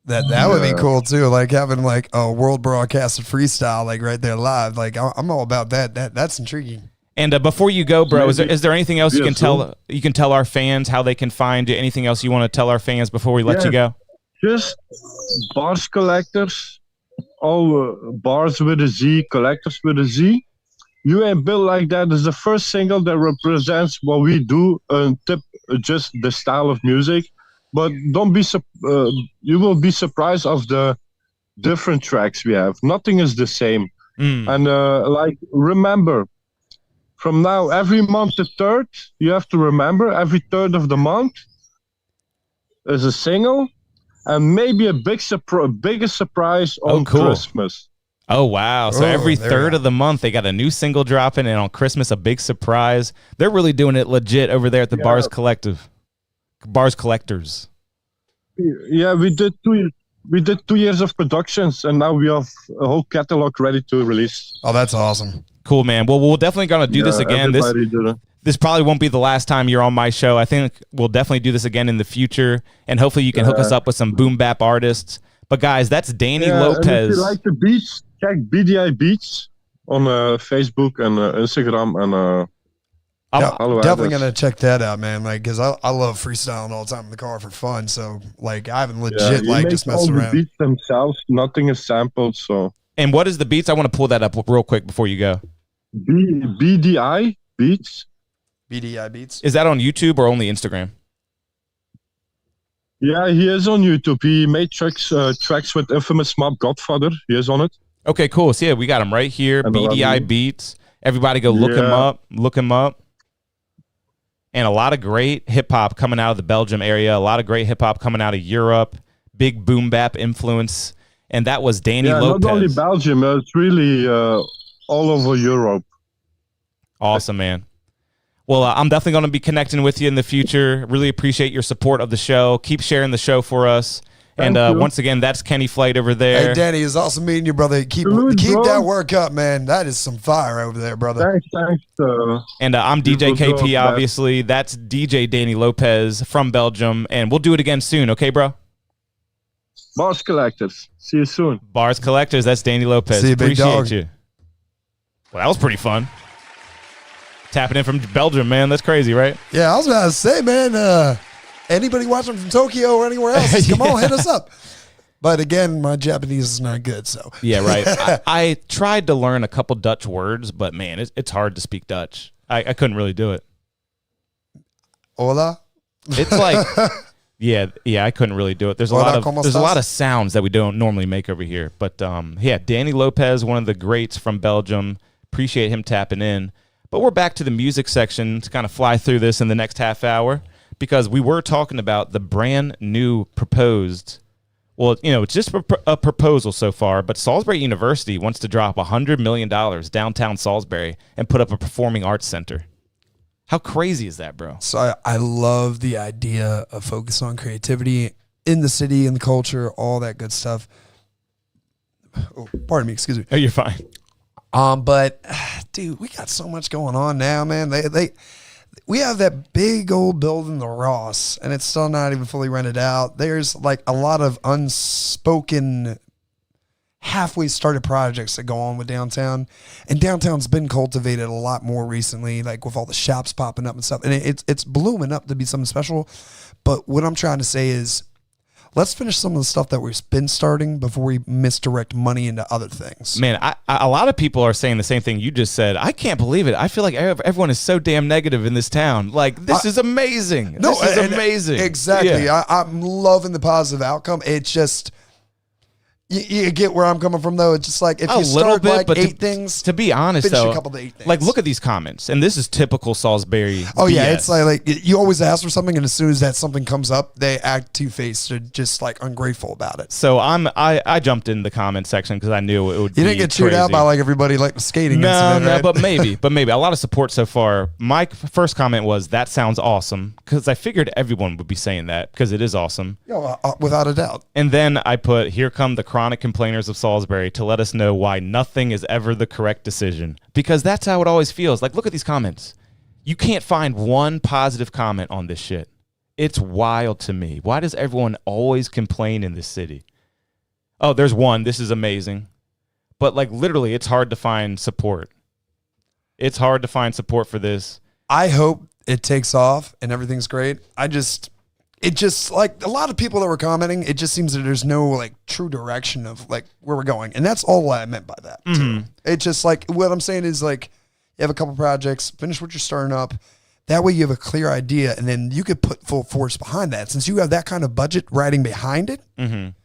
That would be cool, too. Like having like a world broadcasted freestyle like right there live. Like I'm all about that. That's intriguing. And before you go, bro, is there anything else you can tell our fans how they can find you? Anything else you want to tell our fans before we let you go? Just Bars Collectors. All Bars with a Z, Collectors with a Z. You Ain't Built Like That is the first single that represents what we do, just the style of music. But don't be you will be surprised of the different tracks we have. Nothing is the same. And remember, from now every month the 3rd, you have to remember every 3rd of the month is a single. And maybe a biggest surprise on Christmas. Oh, wow. So every 3rd of the month, they got a new single dropping, and on Christmas, a big surprise. They're really doing it legit over there at the Bars Collective. Bars Collectors. Yeah, we did 2 years of productions, and now we have a whole catalog ready to release. Oh, that's awesome. Cool, man. Well, we're definitely going to do this again. This probably won't be the last time you're on my show. I think we'll definitely do this again in the future, and hopefully you can hook us up with some boom bap artists. But guys, that's Danny Lopez. And if you like the beats, check BDI Beats on Facebook and Instagram, and I'm definitely gonna check that out, man. Like, cause I love freestyling all the time in the car for fun. So like, I haven't legit just messed around. The beats themselves, nothing is sampled. So. And what is the beats? I want to pull that up real quick before you go. BDI Beats. BDI Beats. Is that on YouTube or only Instagram? Yeah, he is on YouTube. He made tracks with infamous Mob Godfather. He is on it. Okay, cool. So yeah, we got him right here. BDI Beats. Everybody go look him up. Look him up. And a lot of great hip hop coming out of the Belgium area. A lot of great hip hop coming out of Europe. Big boom bap influence. And that was Danny Lopez. Not only Belgium. It's really all over Europe. Awesome, man. Well, I'm definitely going to be connecting with you in the future. Really appreciate your support of the show. Keep sharing the show for us. Thank and you. Once again, that's Kenny Flight over there. Hey, Danny, it's awesome meeting you, brother. Keep that work up, man. That is some fire over there, brother. Thanks. And I'm DJ KP, obviously. That's DJ Danny Lopez from Belgium. And we'll do it again soon, okay, bro? Bars Collectors. See you soon. Bars Collectors, that's Danny Lopez. See you, big dog. Appreciate you. Well, that was pretty fun. Tapping in from Belgium, man. That's crazy, right? Yeah, I was about to say, man, anybody watching from Tokyo or anywhere else, come on, hit us up. But again, my Japanese is not good, so. Yeah, right. I tried to learn a couple Dutch words, but, man, it's hard to speak Dutch. I couldn't really do it. Hola? It's like, yeah, I couldn't really do it. There's a lot of sounds that we don't normally make over here. But, yeah, Danny Lopez, one of the greats from Belgium. Appreciate him tapping in. But we're back to the music section to kind of fly through this in the next half hour. because we were talking about the brand new proposed. Well, it's just a proposal so far, but Salisbury University wants to drop $100 million downtown Salisbury and put up a performing arts center. How crazy is that, bro? So I love the idea of focus on creativity in the city and the culture, all that good stuff. Oh, pardon me, excuse me. Oh, you're fine. But dude, we got so much going on now, man. We have that big old building, the Ross, and it's still not even fully rented out. There's like a lot of unspoken, halfway started projects that go on with downtown, and downtown's been cultivated a lot more recently, like with all the shops popping up and stuff, and it's blooming up to be something special. But what I'm trying to say is, let's finish some of the stuff that we've been starting before we misdirect money into other things. Man, a lot of people are saying the same thing you just said. I can't believe it. I feel like everyone is so damn negative in this town. Like, this is amazing. No, this is amazing. Exactly. Yeah. I'm loving the positive outcome. It's just... You get where I'm coming from, though. It's just like if you start like but 8 things. To be honest, finish though, a couple of 8 things. like look at these comments, and this is typical Salisbury. Oh BS. yeah, it's like you always ask for something, and as soon as that something comes up, they act two-faced or just like ungrateful about it. So I jumped in the comment section because I knew it would. You didn't get chewed out by like everybody like the skating. No, incident, no, right? but maybe a lot of support so far. My first comment was that sounds awesome because I figured everyone would be saying that because it is awesome. Yeah, without a doubt. And then I put, here come the chronic complainers of Salisbury to let us know why nothing is ever the correct decision. Because that's how it always feels. Like, look at these comments. You can't find one positive comment on this shit. It's wild to me. Why does everyone always complain in this city? Oh, there's one. This is amazing. But, like, literally, it's hard to find support. It's hard to find support for this. I hope it takes off and everything's great. It just, like, a lot of people that were commenting, it just seems that there's no, like, true direction of, like, where we're going. And that's all I meant by that, too. It's just, like, what I'm saying is, like, you have a couple projects, finish what you're starting up. That way you have a clear idea, and then you could put full force behind that. Since you have that kind of budget riding behind it. And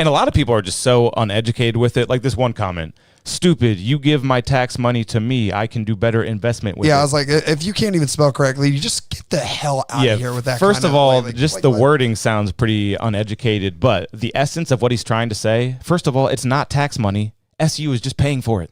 a lot of people are just so uneducated with it. Like this one comment, stupid, you give my tax money to me, I can do better investment with it. Yeah, I was like, if you can't even spell correctly, you just get the hell out of here with that. First of all, the wording sounds pretty uneducated, but the essence of what he's trying to say, first of all, it's not tax money. SU is just paying for it.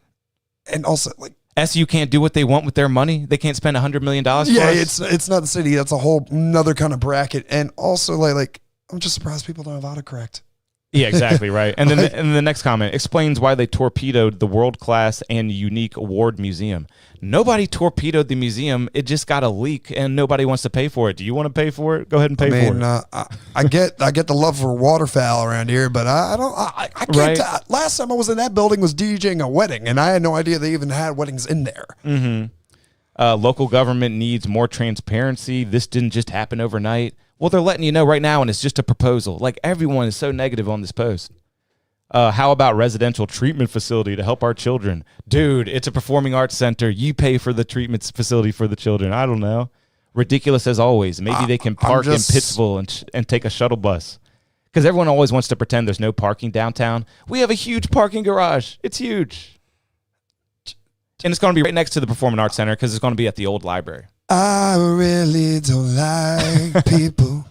And also, like, SU can't do what they want with their money. They can't spend $100 million for us. Yeah, it's not the city. That's a whole another kind of bracket. And also, like I'm just surprised people don't have autocorrect. Yeah, exactly, right. And then the next comment explains why they torpedoed the world-class and unique award museum. Nobody torpedoed the museum. It just got a leak, and nobody wants to pay for it. Do you want to pay for it? Go ahead and pay for it. I get the love for waterfowl around here, but I can't. Right. Last time I was in that building was DJing a wedding, and I had no idea they even had weddings in there. Local government needs more transparency. This didn't just happen overnight. Well, they're letting you know right now, and it's just a proposal. Like, everyone is so negative on this post. How about residential treatment facility to help our children? Dude, it's a performing arts center. You pay for the treatment facility for the children. I don't know. Ridiculous as always. Maybe they can park in Pittsville and take a shuttle bus. Because everyone always wants to pretend there's no parking downtown. We have a huge parking garage. It's huge. And it's going to be right next to the Performing Arts Center because it's going to be at the old library. I really don't like people.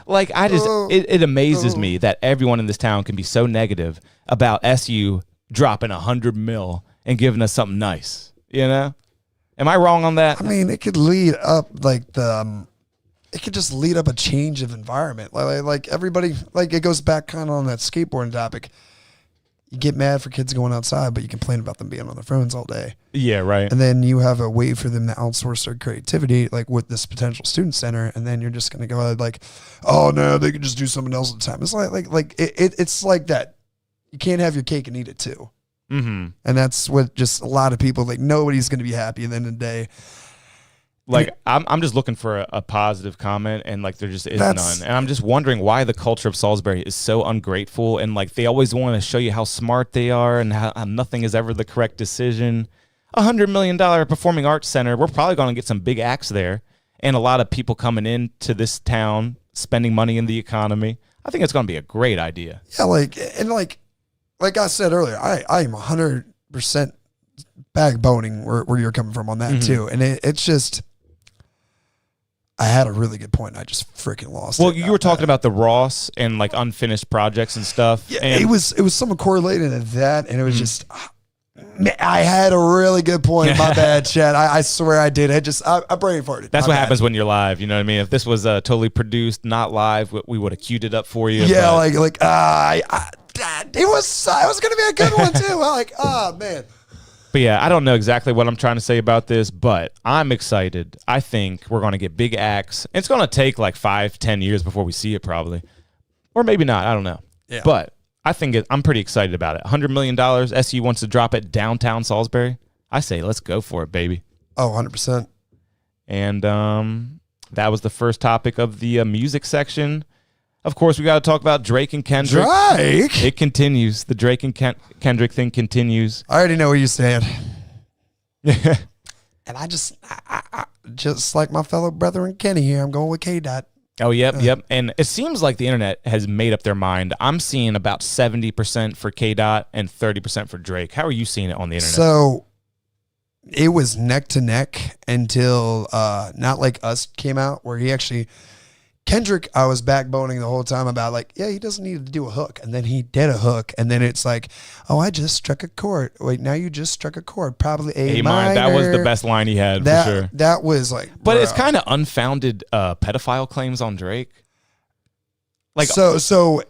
Like, it amazes me that everyone in this town can be so negative about SU dropping $100 million and giving us something nice. You know? Am I wrong on that? I mean, it could lead up it could just lead up a change of environment. Like everybody, like it goes back kind of on that skateboarding topic. You get mad for kids going outside, but you complain about them being on their phones all day. Yeah, right. And then you have a way for them to outsource their creativity, like with this potential student center, and then you're just going to go like, oh no, they could just do something else at the time. It's it's like that. You can't have your cake and eat it too. Mm-hmm. And that's what just a lot of people, like, nobody's going to be happy at the end of the day. Like, I'm just looking for a positive comment, and like there just is none. And I'm just wondering why the culture of Salisbury is so ungrateful, and like they always want to show you how smart they are and how nothing is ever the correct decision. $100 million performing arts center. We're probably going to get some big acts there, and a lot of people coming into this town, spending money in the economy. I think it's going to be a great idea. Yeah, like I said earlier, I am 100% backboning where you're coming from on that too, and it's just. I had a really good point. I just freaking lost. Well, you were talking about the Ross and like unfinished projects and stuff. Yeah, and it was somewhat correlated to that, and it was just. Man, I had a really good point. My bad, Chad. I swear I did. I brain farted. That's what happens when you're live. You know what I mean? If this was totally produced, not live, we would have queued it up for you. Yeah, it was going to be a good one too. Man. But yeah, I don't know exactly what I'm trying to say about this, but I'm excited. I think we're going to get big acts. It's going to take like 5-10 years before we see it probably. Or maybe not. I don't know. Yeah. But I think I'm pretty excited about it. $100 million. SU wants to drop it downtown Salisbury. I say let's go for it, baby. Oh, 100%. And that was the first topic of the music section. Of course, we got to talk about Drake and Kendrick. Drake? It continues. The Drake and Kendrick thing continues. I already know where you stand. And I just like my fellow brother Kenny here, I'm going with K-Dot. Oh, yep. And it seems like the internet has made up their mind. I'm seeing about 70% for K-Dot and 30% for Drake. How are you seeing it on the internet? So it was neck to neck until Not Like Us came out, where he actually... Kendrick, I was backboning the whole time about he doesn't need to do a hook. And then he did a hook. And then it's like, oh, I just struck a chord. Wait, now you just struck a chord. Probably A minor. That was the best line he had, for sure. That was But it's kind of unfounded pedophile claims on Drake. So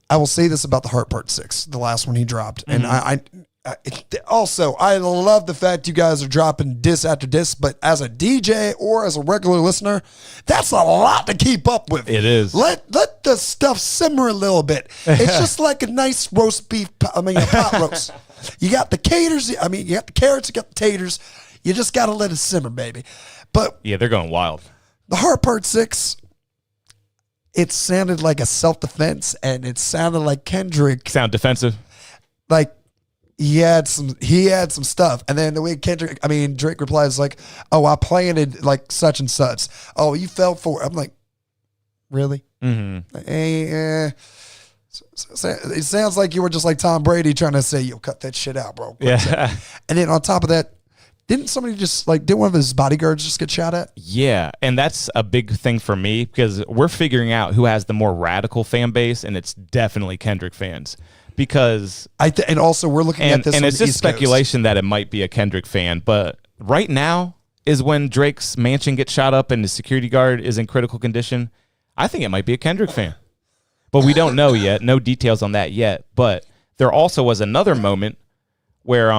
I will say this about the Heart Part 6, the last one he dropped. Mm-hmm. And I love the fact you guys are dropping diss after diss, but as a DJ or as a regular listener, that's a lot to keep up with. It is. Let the stuff simmer a little bit. It's just like a nice roast beef, a pot roast. You got the caters, you got the carrots, you got the taters. You just got to let it simmer, baby. But yeah, they're going wild. The Heart Part 6, it sounded like a self-defense, and it sounded like Kendrick. Sound defensive? He had some stuff, and then the way Drake replies "Oh, I planted such and such. Oh, you fell for it." I'm like, really? Mm-hmm. Hey, it sounds like you were just like Tom Brady trying to say, "Yo, cut that shit out, bro." Yeah. And then on top of that, didn't somebody didn't one of his bodyguards just get shot at? Yeah, and that's a big thing for me because we're figuring out who has the more radical fan base, and it's definitely Kendrick fans. Because and also we're looking at this, and on it's the just East Coast. speculation that it might be a Kendrick fan. But right now is when Drake's mansion gets shot up and the security guard is in critical condition. I think it might be a Kendrick fan, but we don't know yet. No details on that yet. But there also was another moment where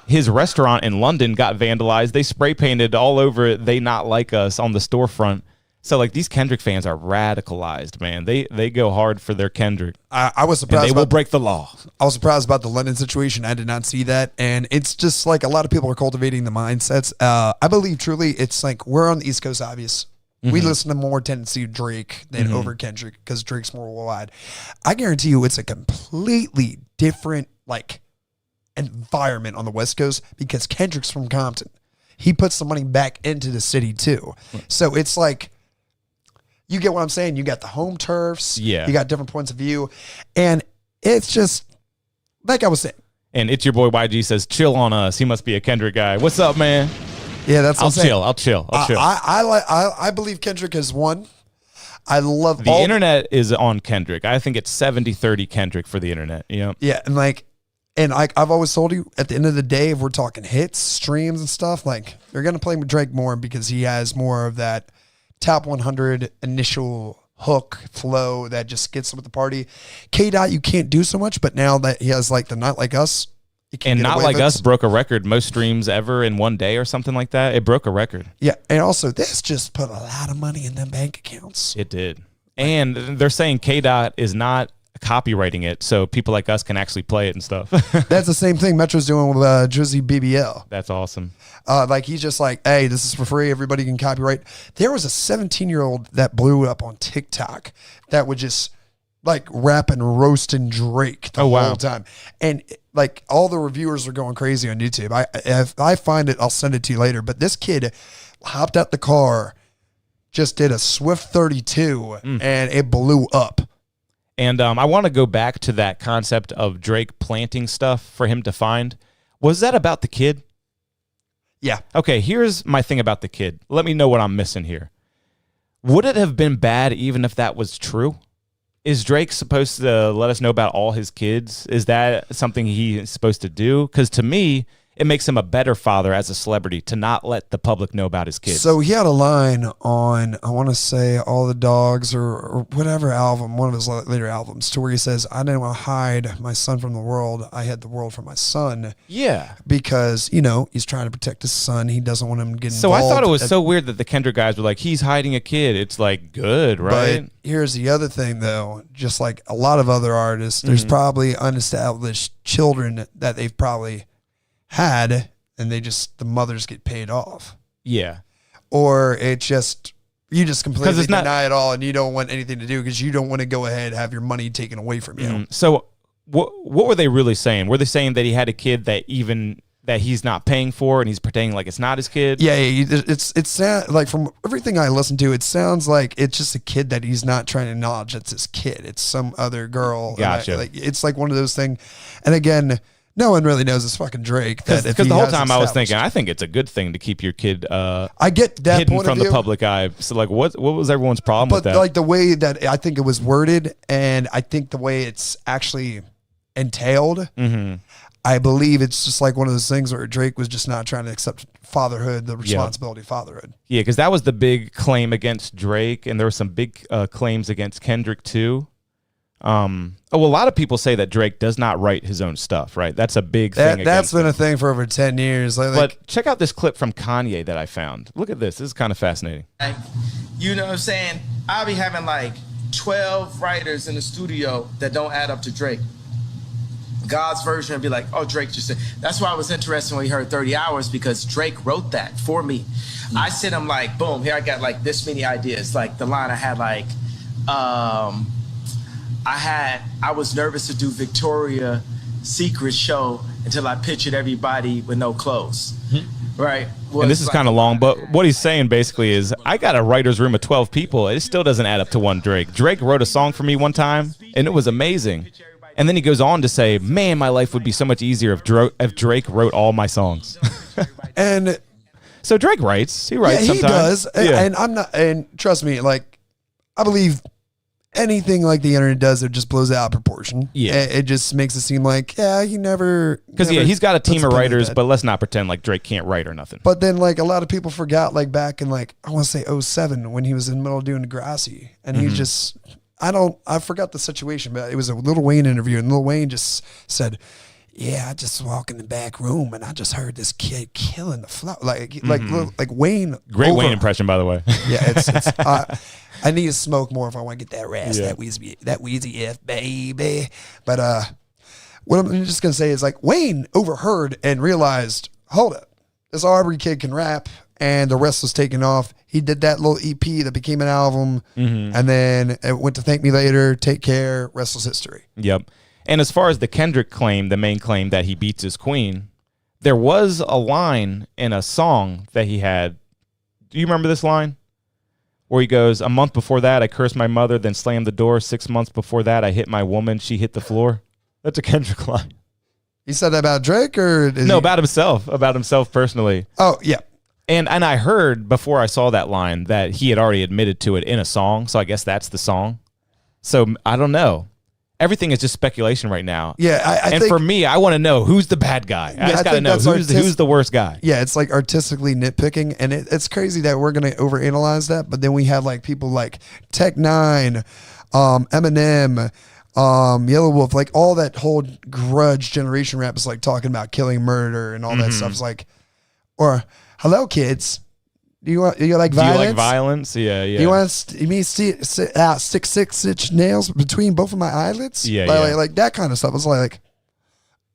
his restaurant in London got vandalized. They spray painted all over "They Not Like Us" on the storefront. So these Kendrick fans are radicalized, man. They go hard for their Kendrick. I was surprised. And they will break the law. I was surprised about the London situation. I did not see that, and it's just a lot of people are cultivating the mindsets. I believe truly, it's we're on the East Coast. Obvious, we listen to more tendency to Drake than over Kendrick because Drake's more worldwide. I guarantee you, it's a completely different environment on the West Coast because Kendrick's from Compton. He puts the money back into the city too, so it's you get what I'm saying? You got the home turfs. Yeah. You got different points of view. And it's just, like I was saying. And it's your boy YG says, chill on us. He must be a Kendrick guy. What's up, man? Yeah, that's what I'll chill. I believe Kendrick has won. I love the internet is on Kendrick. I think it's 70-30 Kendrick for the internet. You know? Yeah, and I've always told you, at the end of the day, if we're talking hits, streams and stuff, they're going to play with Drake more because he has more of that top 100 initial hook flow that just gets with the party. K-Dot, you can't do so much, but now that he has the Not Like Us, and Not Like Us broke a record, most streams ever in one day or something like that. It broke a record. Yeah, and also this just put a lot of money in them bank accounts. It did. And they're saying K-Dot is not copywriting it, so people like us can actually play it and stuff. That's the same thing Metro's doing with Drizzy BBL. That's awesome. He's just hey, this is for free. Everybody can copyright. There was a 17-year-old that blew up on TikTok that would just rap and roasting Drake the whole time. And all the reviewers are going crazy on YouTube. If I find it, I'll send it to you later. But this kid hopped out the car, just did a Swift 32, and it blew up. And I want to go back to that concept of Drake planting stuff for him to find. Was that about the kid? Yeah. Okay, here's my thing about the kid. Let me know what I'm missing here. Would it have been bad even if that was true? Is Drake supposed to let us know about all his kids? Is that something he's supposed to do? Because to me, it makes him a better father as a celebrity to not let the public know about his kids. So he had a line on, I want to say All the Dogs or whatever album, one of his later albums, to where he says, I didn't want to hide my son from the world. I hid the world from my son. Yeah. Because, you know, he's trying to protect his son. He doesn't want him to get involved. So I thought it was so weird that the Kendrick guys were like, he's hiding a kid. It's like, good, right? But here's the other thing, though. Just like a lot of other artists, there's probably unestablished children that they've probably had, and the mothers get paid off. Yeah. Or you just completely deny it all, and you don't want anything to do because you don't want to go ahead and have your money taken away from you. So what were they really saying? Were they saying that he had a kid that he's not paying for and he's pretending like it's not his kid? Yeah, it's like from everything I listened to, it sounds like it's just a kid that he's not trying to acknowledge it's his kid. It's some other girl. Gotcha. It's like one of those things. And again, no one really knows it's fucking Drake. Because the whole time I was thinking, I think it's a good thing to keep your kid I get that hidden point from of the view. public eye. So like, what was everyone's problem with that? But like the way that I think it was worded, and I think the way it's actually entailed, I believe it's just like one of those things where Drake was just not trying to accept fatherhood, the responsibility of fatherhood. Yeah, because that was the big claim against Drake, and there were some big claims against Kendrick too. A lot of people say that Drake does not write his own stuff, right? That's a big thing. That's been a thing for over 10 years. But check out this clip from Kanye that I found. Look at this. This is kind of fascinating. You know what I'm saying? I'll be having like 12 writers in the studio that don't add up to Drake. God's version would be like, oh, Drake just said. That's why I was interested when he heard 30 Hours, because Drake wrote that for me. I sent him like, boom, here I got like this many ideas. Like the line I had like, I was nervous to do Victoria's Secret show until I pictured everybody with no clothes. Right? And this is kind of long, but what he's saying basically is, I got a writer's room of 12 people. It still doesn't add up to one Drake. Drake wrote a song for me one time, and it was amazing. And then he goes on to say, man, my life would be so much easier if Drake wrote all my songs. And so Drake writes. He writes sometimes. He does. And I'm not, and trust me, like, I believe anything like the internet does, it just blows out of proportion. Yeah. It just makes it seem like, he never. Because, he's got a team of writers, but let's not pretend like Drake can't write or nothing. But then, like, a lot of people forgot, like, back in, like, I want to say 2007, when he was in the middle of doing Degrassi. And he just, I forgot the situation, but it was a Lil Wayne interview, and Lil Wayne just said, I just walk in the back room, and I just heard this kid killing the flower. Like Wayne. Great Wayne impression, by the way. Yeah, it's I need to smoke more if I want to get that rasp, that Wheezy F, baby. But what I'm just going to say is, like, Wayne overheard and realized, hold up, this Aubrey kid can rap, and the rest was taken off. He did that little EP that became an album, and then it went to Thank Me Later, Take Care, rest was history. Yep. And as far as the Kendrick claim, the main claim that he beats his queen, there was a line in a song that he had. Do you remember this line? Where he goes, a month before that, I cursed my mother, then slammed the door. 6 months before that, I hit my woman. She hit the floor. That's a Kendrick line. He said that about Drake, or about himself personally. Oh, yeah. And I heard before I saw that line that he had already admitted to it in a song, so I guess that's the song. So I don't know. Everything is just speculation right now. Yeah, I and think, for me, I want to know who's the bad guy. I just got to know who's the worst guy. Yeah, it's like artistically nitpicking, and it's crazy that we're going to overanalyze that, but then we have like people like Tech Nine, Eminem, Yellow Wolf, like all that whole grudge generation rap is like talking about killing, murder, and all that stuff. It's like, or hello kids, do you like violence? Do you like violence? Yeah. You want me to stick 6-inch nails between both of my eyelids? Yeah, like that kind of stuff. It's like,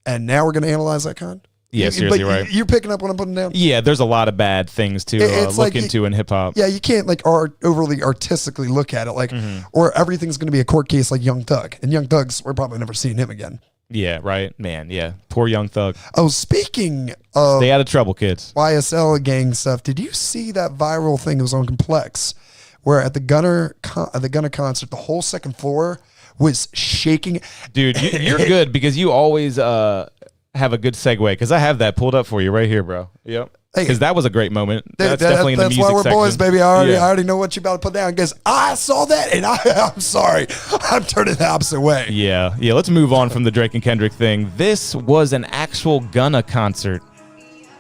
and now we're going to analyze that kind? Yeah, seriously, right. You're picking up what I'm putting down? Yeah, there's a lot of bad things to look into in hip-hop. Yeah, you can't like overly artistically look at it, like, or everything's going to be a court case like Young Thug. And Young Thug's, we're probably never seeing him again. Yeah, right. Man, yeah. Poor Young Thug. Oh, speaking of... Stay out of trouble, kids. YSL gang stuff, did you see that viral thing that was on Complex, where at the Gunner concert, the whole second floor was shaking? Dude, you're good because you always have a good segue, because I have that pulled up for you right here, bro. Yep. Because that was a great moment. That's definitely in the music That's why we're section. boys, baby. I already know what you about to put down. Because I saw that, and I'm sorry. I'm turning the opposite way. Yeah. Let's move on from the Drake and Kendrick thing. This was an actual Gunna concert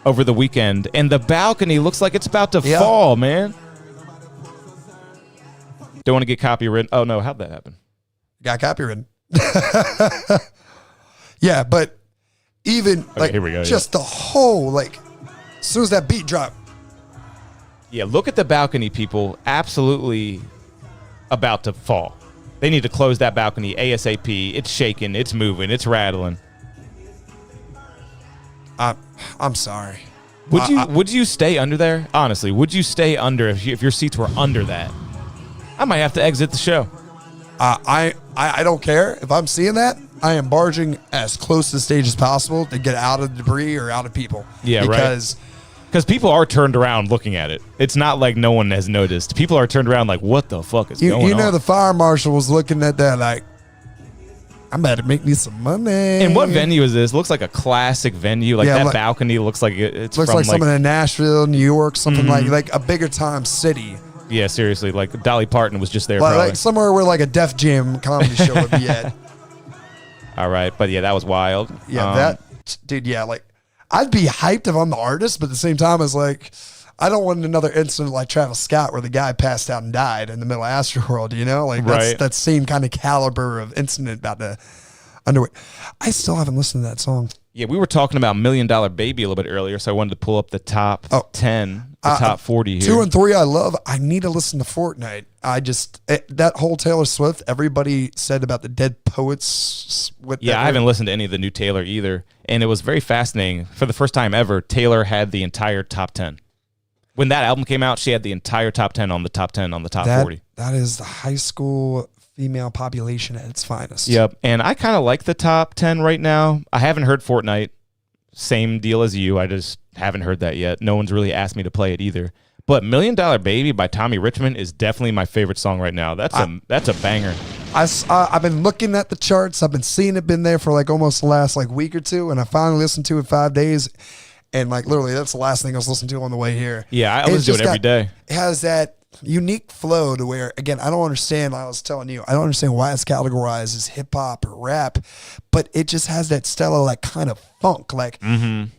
over the weekend, and the balcony looks like it's about to fall, man. Don't want to get copywritten. Oh, no. How'd that happen? Got copywritten. Yeah, but even here we go, just the whole, as soon as that beat dropped. Yeah, look at the balcony, people. Absolutely about to fall. They need to close that balcony ASAP. It's shaking. It's moving. It's rattling. I'm sorry. Would you stay under there? Honestly, would you stay under if your seats were under that? I might have to exit the show. I don't care. If I'm seeing that, I am barging as close to the stage as possible to get out of debris or out of people. Yeah, because people are turned around looking at it. It's not like no one has noticed. People are turned around like, what the fuck is going on? You know, the fire marshal was looking at that like, I'm about to make me some money. And what venue is this? Looks like a classic venue. That balcony looks like it's looks from like something in Nashville, New York, something like a bigger time city. Yeah, seriously. Like Dolly Parton was just there. Like somewhere where like a Def Jam comedy show would be at. All right. But yeah, that was wild. Yeah, I'd be hyped if I'm the artist, but at the same time, it's like, I don't want another incident like Travis Scott where the guy passed out and died in the middle of Astroworld, you know? That's that same kind of caliber of incident about the underway. I still haven't listened to that song. Yeah, we were talking about $1 Million Baby a little bit earlier, so I wanted to pull up the top 10, the top 40 here. 2 and 3 I love. I need to listen to Fortnite. That whole Taylor Swift, everybody said about the Dead Poets. I haven't listened to any of the new Taylor either, and it was very fascinating. For the first time ever, Taylor had the entire top 10. When that album came out, she had the entire top 10 on the top 10 on the top 40. That is the high school female population at its finest. Yep, and I kind of like the top 10 right now. I haven't heard Fortnite. Same deal as you. I just haven't heard that yet. No one's really asked me to play it either. But $1 Million Baby by Tommy Richmond is definitely my favorite song right now. That's a banger. I've been looking at the charts. I've been seeing it been there for like almost the last week or two, and I finally listened to it 5 days. And literally, that's the last thing I was listening to on the way here. Yeah, I listen to it every day. It has that unique flow to where, again, I don't understand. I was telling you, I don't understand why it's categorized as hip hop or rap, but it just has that stellar kind of funk,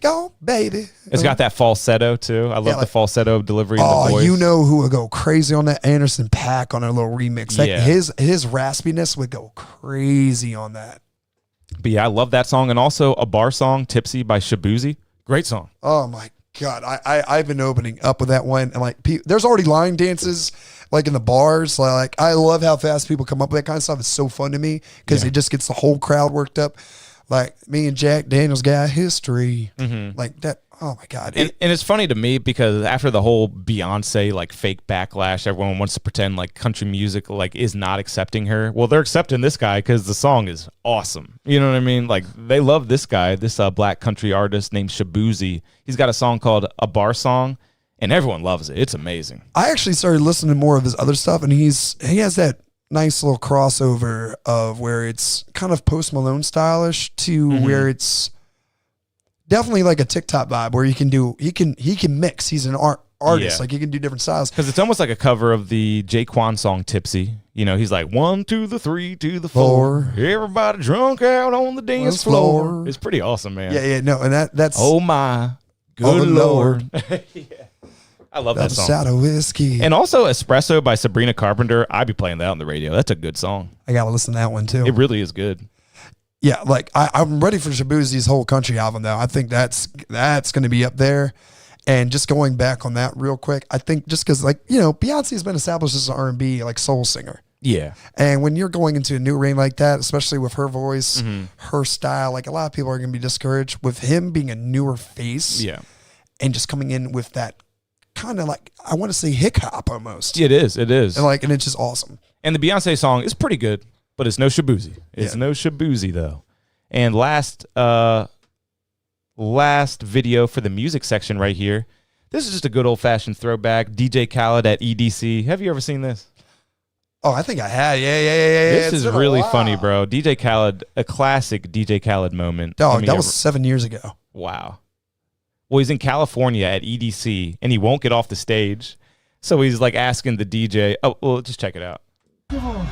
go baby. It's got that falsetto too. I love the falsetto delivery. In the voice. You know who would go crazy on that? Anderson .Paak on a little remix. His raspiness would go crazy on that. But yeah, I love that song, and also a bar song, "Tipsy" by Shabuzi. Great song. Oh my God. I've been opening up with that one. And there's already line dances in the bars. I love how fast people come up with that kind of stuff. It's so fun to me because it just gets the whole crowd worked up. Me and Jack Daniels got history. Like that. Oh my God. And it's funny to me because after the whole Beyonce fake backlash, everyone wants to pretend country music is not accepting her. Well, they're accepting this guy because the song is awesome. You know what I mean? They love this guy, this black country artist named Shabuzi. He's got a song called A Bar Song, and everyone loves it. It's amazing. I actually started listening to more of his other stuff, and he has that nice little crossover of where it's kind of Post Malone stylish to where it's definitely a TikTok vibe where he can mix. He's an artist. He can do different styles. Because it's almost like a cover of the Jaquan song Tipsy. You know, he's like 1 to the 3 to the 4. Everybody drunk out on the dance floor. It's pretty awesome, man. Yeah, no, and that's oh my good Lord. Yeah. I love that song. Shot of whiskey. And also Espresso by Sabrina Carpenter. I'd be playing that on the radio. That's a good song. I gotta listen to that one too. It really is good. Yeah, I'm ready for Shabuzi's whole country album though. I think that's going to be up there. And just going back on that real quick, I think just because Beyonce's been established as an R&B soul singer. Yeah. And when you're going into a new reign like that, especially with her voice, her style, a lot of people are going to be discouraged with him being a newer face. Yeah. And just coming in with that kind of I want to say hip hop almost. It is. And and it's just awesome. And the Beyonce song is pretty good. But it's no Shabuzi. It's no Shabuzi, though. And last video for the music section right here. This is just a good old-fashioned throwback. DJ Khaled at EDC. Have you ever seen this? Oh, I think I had. Yeah. This is really funny, bro. DJ Khaled, a classic DJ Khaled moment. Oh, that was 7 years ago. Wow. Well, he's in California at EDC, and he won't get off the stage. So he's like asking the DJ, oh, well, just check it out. They're trying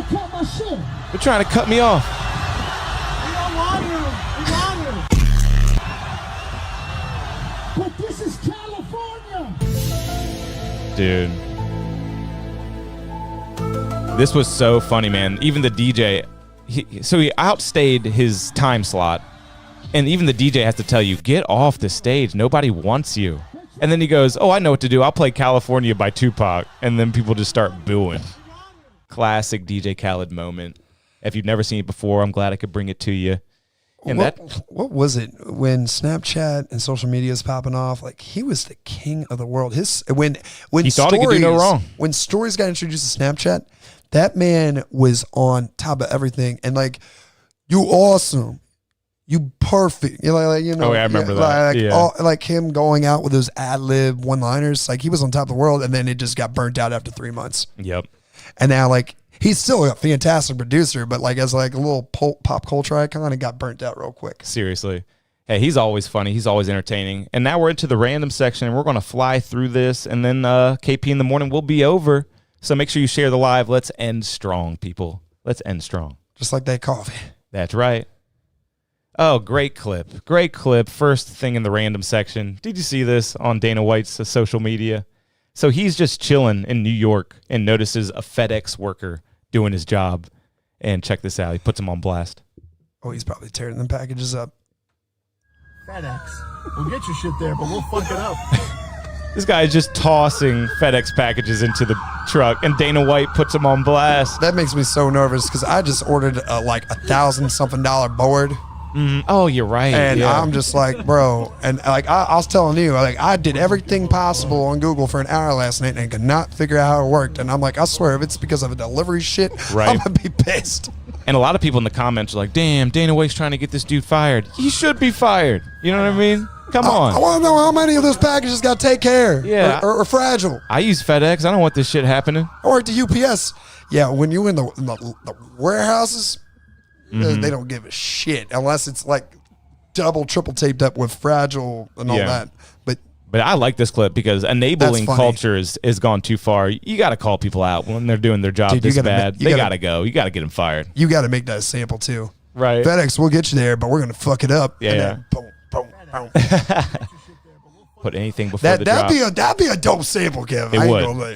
to cut my shit. They're trying to cut me off. We don't want you. We want you. But this is California. Dude. This was so funny, man. Even the DJ, he outstayed his time slot. And even the DJ has to tell you, get off the stage. Nobody wants you. And then he goes, oh, I know what to do. I'll play California by Tupac. And then people just start booing. Classic DJ Khaled moment. If you've never seen it before, I'm glad I could bring it to you. And what was it when Snapchat and social media was popping off? Like, he was the king of the world. When he thought he could do no wrong. When stories got introduced to Snapchat, that man was on top of everything. And like, you awesome. You perfect. You know, Oh, yeah, I remember that. Like him going out with those ad-lib one-liners. Like, he was on top of the world, and then it just got burnt out after 3 months. Yep. And now, like, he's still a fantastic producer, but like as like a little pop culture icon, it got burnt out real quick. Seriously. Hey, he's always funny. He's always entertaining. And now we're into the random section, and we're going to fly through this, and then KP in the morning will be over. So make sure you share the live. Let's end strong, people. Let's end strong. Just like that coffee. That's right. Oh, great clip. Great clip. First thing in the random section. Did you see this on Dana White's social media? So he's just chilling in New York and notices a FedEx worker doing his job. And check this out. He puts him on blast. Oh, he's probably tearing them packages up. FedEx. We'll get your shit there, but we'll fuck it up. This guy is just tossing FedEx packages into the truck, and Dana White puts him on blast. That makes me so nervous because I just ordered like $1,000-something board. Oh, you're right. And I'm just like, bro. And like I was telling you, like I did everything possible on Google for an hour last night and could not figure out how it worked. And I'm like, I swear, if it's because of a delivery shit, right. I'm gonna be pissed. And a lot of people in the comments are like, damn, Dana White's trying to get this dude fired. He should be fired. You know what I mean? Come on. I want to know how many of those packages got to take care. Yeah. Or fragile. I use FedEx. I don't want this shit happening. Or at the UPS. Yeah, when you're in the warehouses, they don't give a shit unless it's like double, triple taped up with fragile and all that. But I like this clip because enabling culture is gone too far. You got to call people out when they're doing their job this bad. They got to go. You got to get them fired. You got to make that a sample too. Right. FedEx, we'll get you there, but we're going to fuck it up. Yeah. And then boom, boom, boom. Put anything before the drop. That'd be a dope sample, Kevin.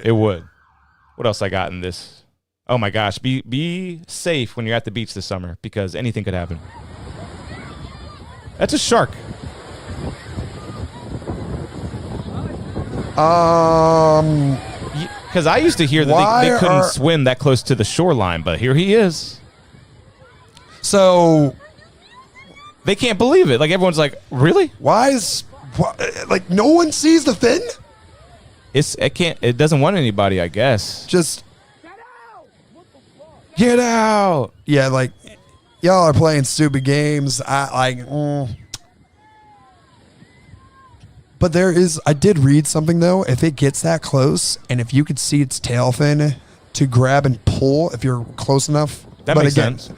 It would. What else I got in this? Oh my gosh. Be safe when you're at the beach this summer because anything could happen. That's a shark. Because I used to hear that they couldn't swim that close to the shoreline, but here he is. So they can't believe it. Like everyone's like, really? Like no one sees the fin? It doesn't want anybody, I guess. Just get out. Yeah, like y'all are playing stupid games. But I did read something though. If it gets that close, and if you could see its tail fin to grab and pull, if you're close enough, that makes sense.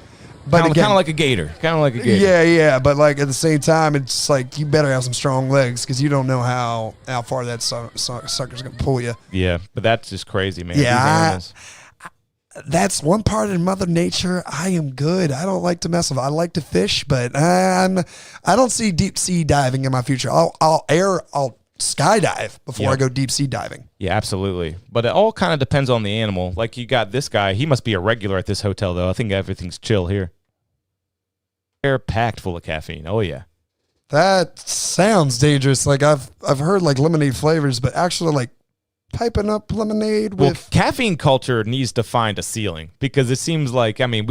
But kind of like a gator. Yeah. But like at the same time, it's like you better have some strong legs because you don't know how far that sucker's gonna pull you. Yeah, but that's just crazy, man. Yeah, that's one part of Mother Nature. I am good. I don't like to mess with. I like to fish, but I don't see deep sea diving in my future. I'll skydive before I go deep sea diving. Yeah, absolutely. But it all kind of depends on the animal. Like you got this guy. He must be a regular at this hotel, though. I think everything's chill here. They're packed full of caffeine. Oh yeah. That sounds dangerous. Like I've heard like lemonade flavors, but actually like piping up lemonade with caffeine culture needs to find a ceiling because it seems like, I mean,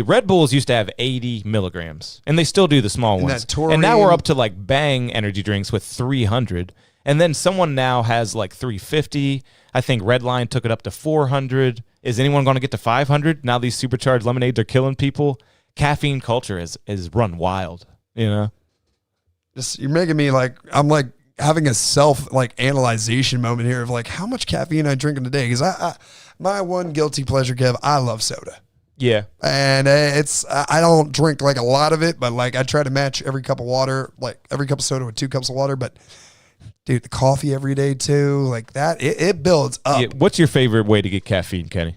Red Bulls used to have 80 milligrams and they still do the small ones. And now we're up to like Bang energy drinks with 300. And then someone now has like 350. I think Redline took it up to 400. Is anyone going to get to 500? Now these supercharged lemonades are killing people. Caffeine culture is run wild, you know? You're making me like, I'm like, having a analyzation moment here of like how much caffeine I drink in a day because my one guilty pleasure, Kev, I love soda. Yeah. And I don't drink like a lot of it, but like I try to match every cup of water, like every cup of soda with 2 cups of water. But dude, the coffee every day too, like that, it builds up. Yeah. What's your favorite way to get caffeine, Kenny?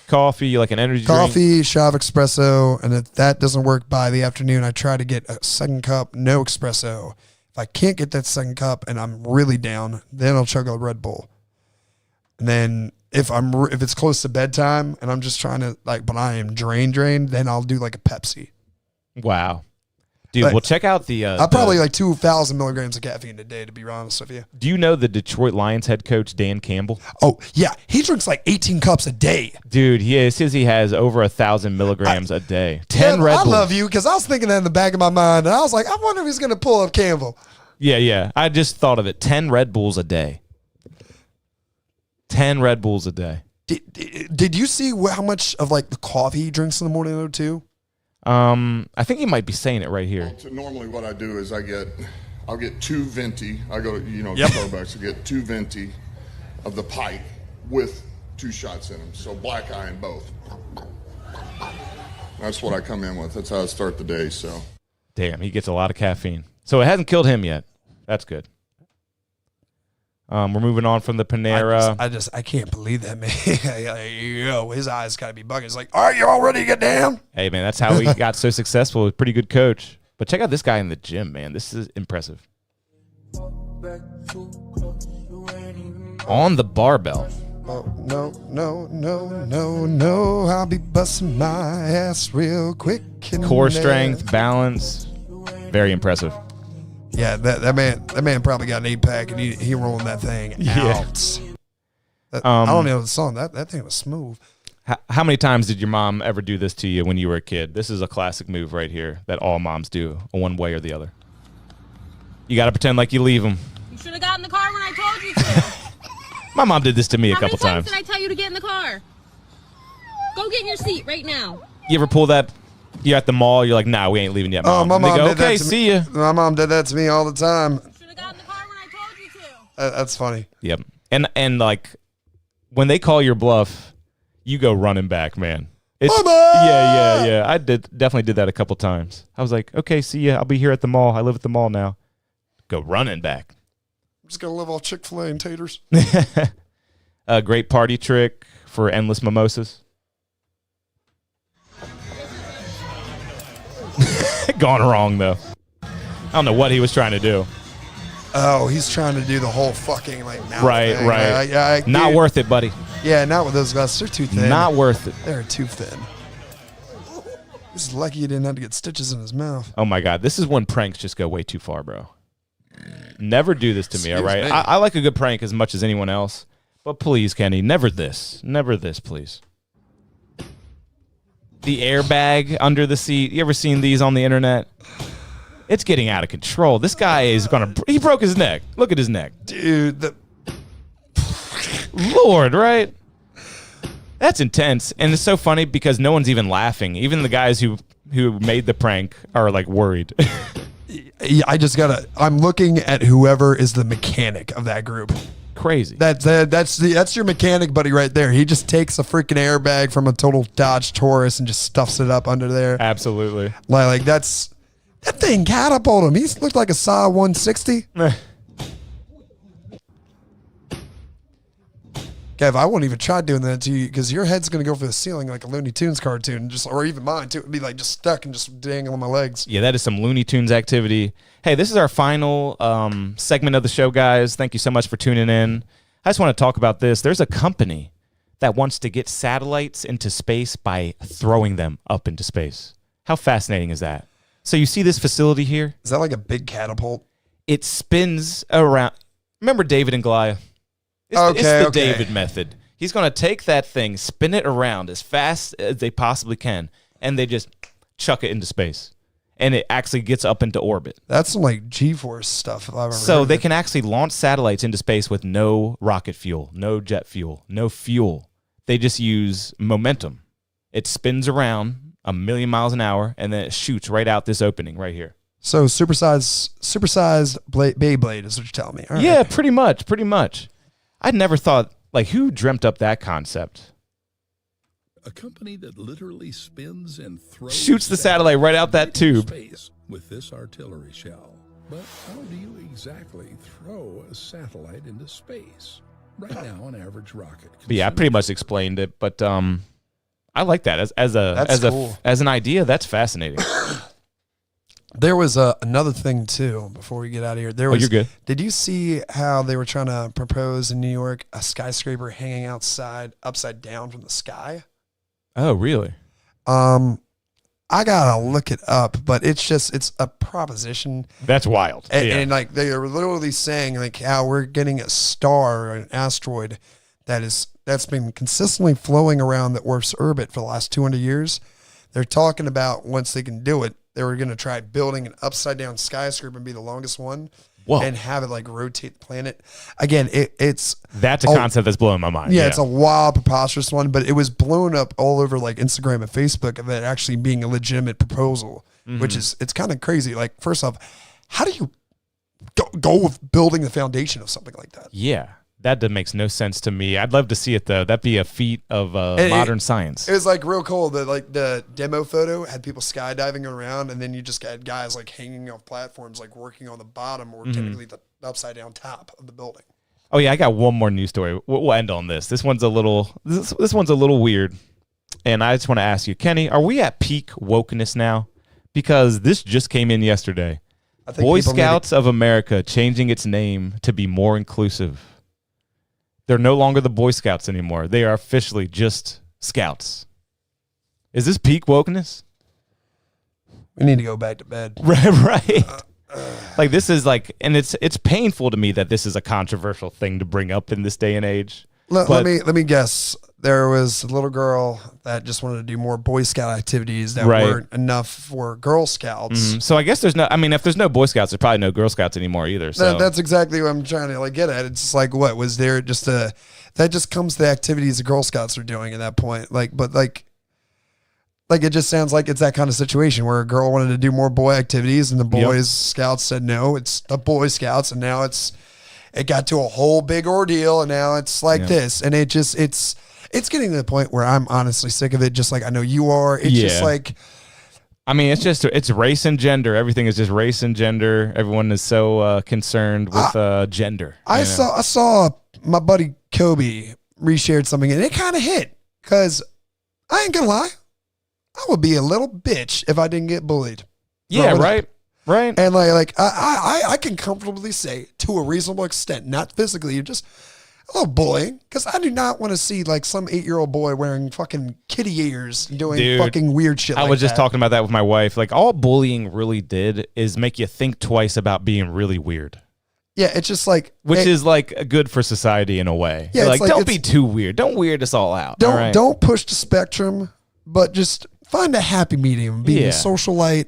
Coffee, like an energy drink? Coffee, shot of espresso, and if that doesn't work by the afternoon, I try to get a second cup, no espresso. If I can't get that second cup and I'm really down, then I'll chug a Red Bull. And then if it's close to bedtime and I'm just trying to but I am drained, then I'll do like a Pepsi. Wow. Dude, well, check out the... I'll probably like 2,000 milligrams of caffeine a day, to be honest with you. Do you know the Detroit Lions head coach, Dan Campbell? Oh, yeah. He drinks like 18 cups a day. Dude, he says he has over 1,000 milligrams a day. 10 Red Bulls. I love you, because I was thinking that in the back of my mind, and I was like, I wonder if he's going to pull up Campbell. Yeah. I just thought of it. 10 Red Bulls a day. 10 Red Bulls a day. Did you see how much of like the coffee he drinks in the morning, though, too? I think he might be saying it right here. Well, normally what I do is I'll get 2 venti. I go to, Starbucks, I get 2 venti of the pipe with 2 shots in them. So black eye in both. That's what I come in with. That's how I start the day, so. Damn, he gets a lot of caffeine. So it hasn't killed him yet. That's good. We're moving on from the Panera. I can't believe that, man. His eyes got to be bugging. He's like, all right, you all ready to get down? Hey, man, that's how he got so successful. He's a pretty good coach. But check out this guy in the gym, man. This is impressive. On the barbell. Oh, no. I'll be busting my ass real quick. Core strength, balance. Very impressive. Yeah, that man probably got an 8-pack and he rolling that thing out. I don't know the song. That thing was smooth. How many times did your mom ever do this to you when you were a kid? This is a classic move right here that all moms do, one way or the other. You got to pretend like you leave them. You should have got in the car when I told you to. My mom did this to me a couple times. How many times did I tell you to get in the car? Go get in your seat right now. You ever pull that? You're at the mall. You're like, nah, we ain't leaving yet, Mom. Oh, my mom did that to see ya. My mom did that to me all the time. You should have got in the car when I told you to. That's funny. Yep. And like when they call your bluff, you go running back, man. Mama! Yeah. I definitely did that a couple times. I was like, okay, see ya. I'll be here at the mall. I live at the mall now. Go running back. I'm just gonna live off Chick-fil-A and taters. A great party trick for endless mimosas. Gone wrong though. I don't know what he was trying to do. Oh, he's trying to do the whole fucking like mouth right. thing. Not worth it, buddy. Yeah, not with those guys. They're too thin. Not worth it. They're too thin. He's lucky he didn't have to get stitches in his mouth. Oh my God, this is when pranks just go way too far, bro. Never do this to me, all right? I like a good prank as much as anyone else, but please, Kenny, never this, please. The airbag under the seat. You ever seen these on the internet? It's getting out of control. This guy is he broke his neck. Look at his neck. Dude, Lord, right? That's intense. And it's so funny because no one's even laughing. Even the guys who made the prank are like worried. Yeah, I'm looking at whoever is the mechanic of that group. Crazy. That's your mechanic buddy right there. He just takes a freaking airbag from a total Dodge Taurus and just stuffs it up under there. Absolutely. Like that thing catapulted him. He looked like a Saw 160. Kev, I wouldn't even try doing that to you because your head's going to go for the ceiling like a Looney Tunes cartoon, or even mine too. It'd be like just stuck and just dangling on my legs. Yeah, that is some Looney Tunes activity. Hey, this is our final segment of the show, guys. Thank you so much for tuning in. I just want to talk about this. There's a company that wants to get satellites into space by throwing them up into space. How fascinating is that? So you see this facility here? Is that like a big catapult? It spins around. Remember David and Goliath? It's the David method. He's going to take that thing, spin it around as fast as they possibly can, and they just chuck it into space. And it actually gets up into orbit. That's some like G-force stuff. If I've ever so heard they of it. can actually launch satellites into space with no rocket fuel, no jet fuel, no fuel. They just use momentum. It spins around 1,000,000 miles an hour, and then it shoots right out this opening right here. So supersized Beyblade is what you're telling me. All right. Yeah, pretty much. I'd never thought, like, who dreamt up that concept? a company that literally spins and throws Shoots the satellite right out that tube. Space with this artillery shell. But how do you exactly throw a satellite into space? Right now, an average rocket. But yeah, I pretty much explained it, but I like that as an idea. That's fascinating. There was another thing too. Before we get out of here, you're good. Did you see how they were trying to propose in New York a skyscraper hanging outside, upside down from the sky? Oh, really? I gotta look it up, but it's a proposition. That's wild. And like they are literally saying like how we're getting a star or an asteroid that's been consistently flowing around the Earth's orbit for the last 200 years. They're talking about once they can do it, they were going to try building an upside down skyscraper and be the longest one. Whoa. And have it like rotate the planet. Again, that's a concept that's blowing my mind. Yeah, it's a wild, preposterous one, but it was blown up all over like Instagram and Facebook of it actually being a legitimate proposal, which is, it's kind of crazy. Like, first off, how do you go with building the foundation of something like that? Yeah, that makes no sense to me. I'd love to see it though. That'd be a feat of modern science. It was like real cool. The demo photo had people skydiving around, and then you just had guys like hanging off platforms, like working on the bottom or technically the upside down top of the building. Oh yeah, I got one more news story. We'll end on this. This one's a little weird, and I just want to ask you, Kenny, are we at peak wokeness now? Because this just came in yesterday. Boy Scouts of America changing its name to be more inclusive. They're no longer the Boy Scouts anymore. They are officially just Scouts. Is this peak wokeness? We need to go back to bed. Right. Like this is like, and it's painful to me that this is a controversial thing to bring up in this day and age. Let me guess. There was a little girl that just wanted to do more Boy Scout activities that weren't enough for Girl Scouts. So I guess if there's no Boy Scouts, there's probably no Girl Scouts anymore either. So that's exactly what I'm trying to like get at. It's just like, what was there just that just comes to the activities the Girl Scouts are doing at that point. Like it just sounds like it's that kind of situation where a girl wanted to do more boy activities and the Boys Scouts said no, it's the Boy Scouts, and now it got to a whole big ordeal, and now it's like this, and it's getting to the point where I'm honestly sick of it, just like I know you are. It's just like, I mean, it's race and gender. Everything is just race and gender. Everyone is so concerned with gender. I saw my buddy Kobe reshared something, and it kind of hit, because I ain't gonna lie, I would be a little bitch if I didn't get bullied. Yeah, right. Right. And like I can comfortably say, to a reasonable extent, not physically, just a little bullying, because I do not want to see like some 8-year-old boy wearing fucking kitty ears and doing fucking weird shit like that. I was just talking about that with my wife. Like, all bullying really did is make you think twice about being really weird. Yeah, it's just like, which is like good for society in a way. Yeah, like don't be too weird. Don't weird us all out. Don't push the spectrum, but just find a happy medium, being a socialite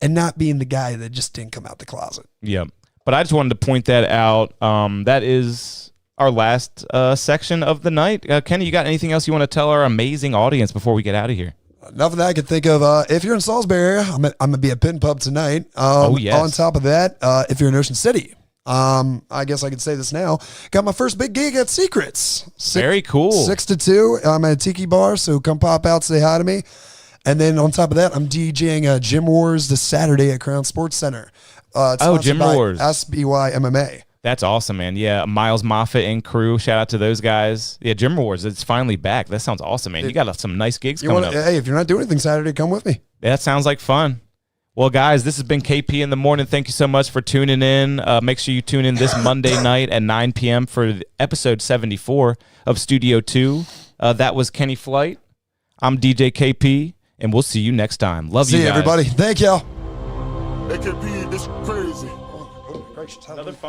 and not being the guy that just didn't come out the closet. Yeah. But I just wanted to point that out. That is our last section of the night. Kenny, you got anything else you want to tell our amazing audience before we get out of here? Nothing that I can think of. If you're in Salisbury, I'm going to be at Pin Pub tonight. Yes. On top of that, if you're in Ocean City, I guess I could say this now. Got my first big gig at Secrets. Very cool. 6 to 2. I'm at a tiki bar, so come pop out, say hi to me. And then on top of that, I'm DJing Gym Wars this Saturday at Crown Sports Center. Gym Wars. SBY MMA. That's awesome, man. Yeah, Miles Moffitt and crew. Shout out to those guys. Yeah, Gym Wars. It's finally back. That sounds awesome, man. You got some nice gigs coming up. Hey, if you're not doing anything Saturday, come with me. Yeah, that sounds like fun. Well, guys, this has been KP in the Morning. Thank you so much for tuning in. Make sure you tune in this Monday night at 9 p.m. for episode 74 of Studio 2. That was Kenny Flight. I'm DJ KP, and we'll see you next time. Love you guys. See you, everybody. Thank y'all. AKP, this crazy. Another fun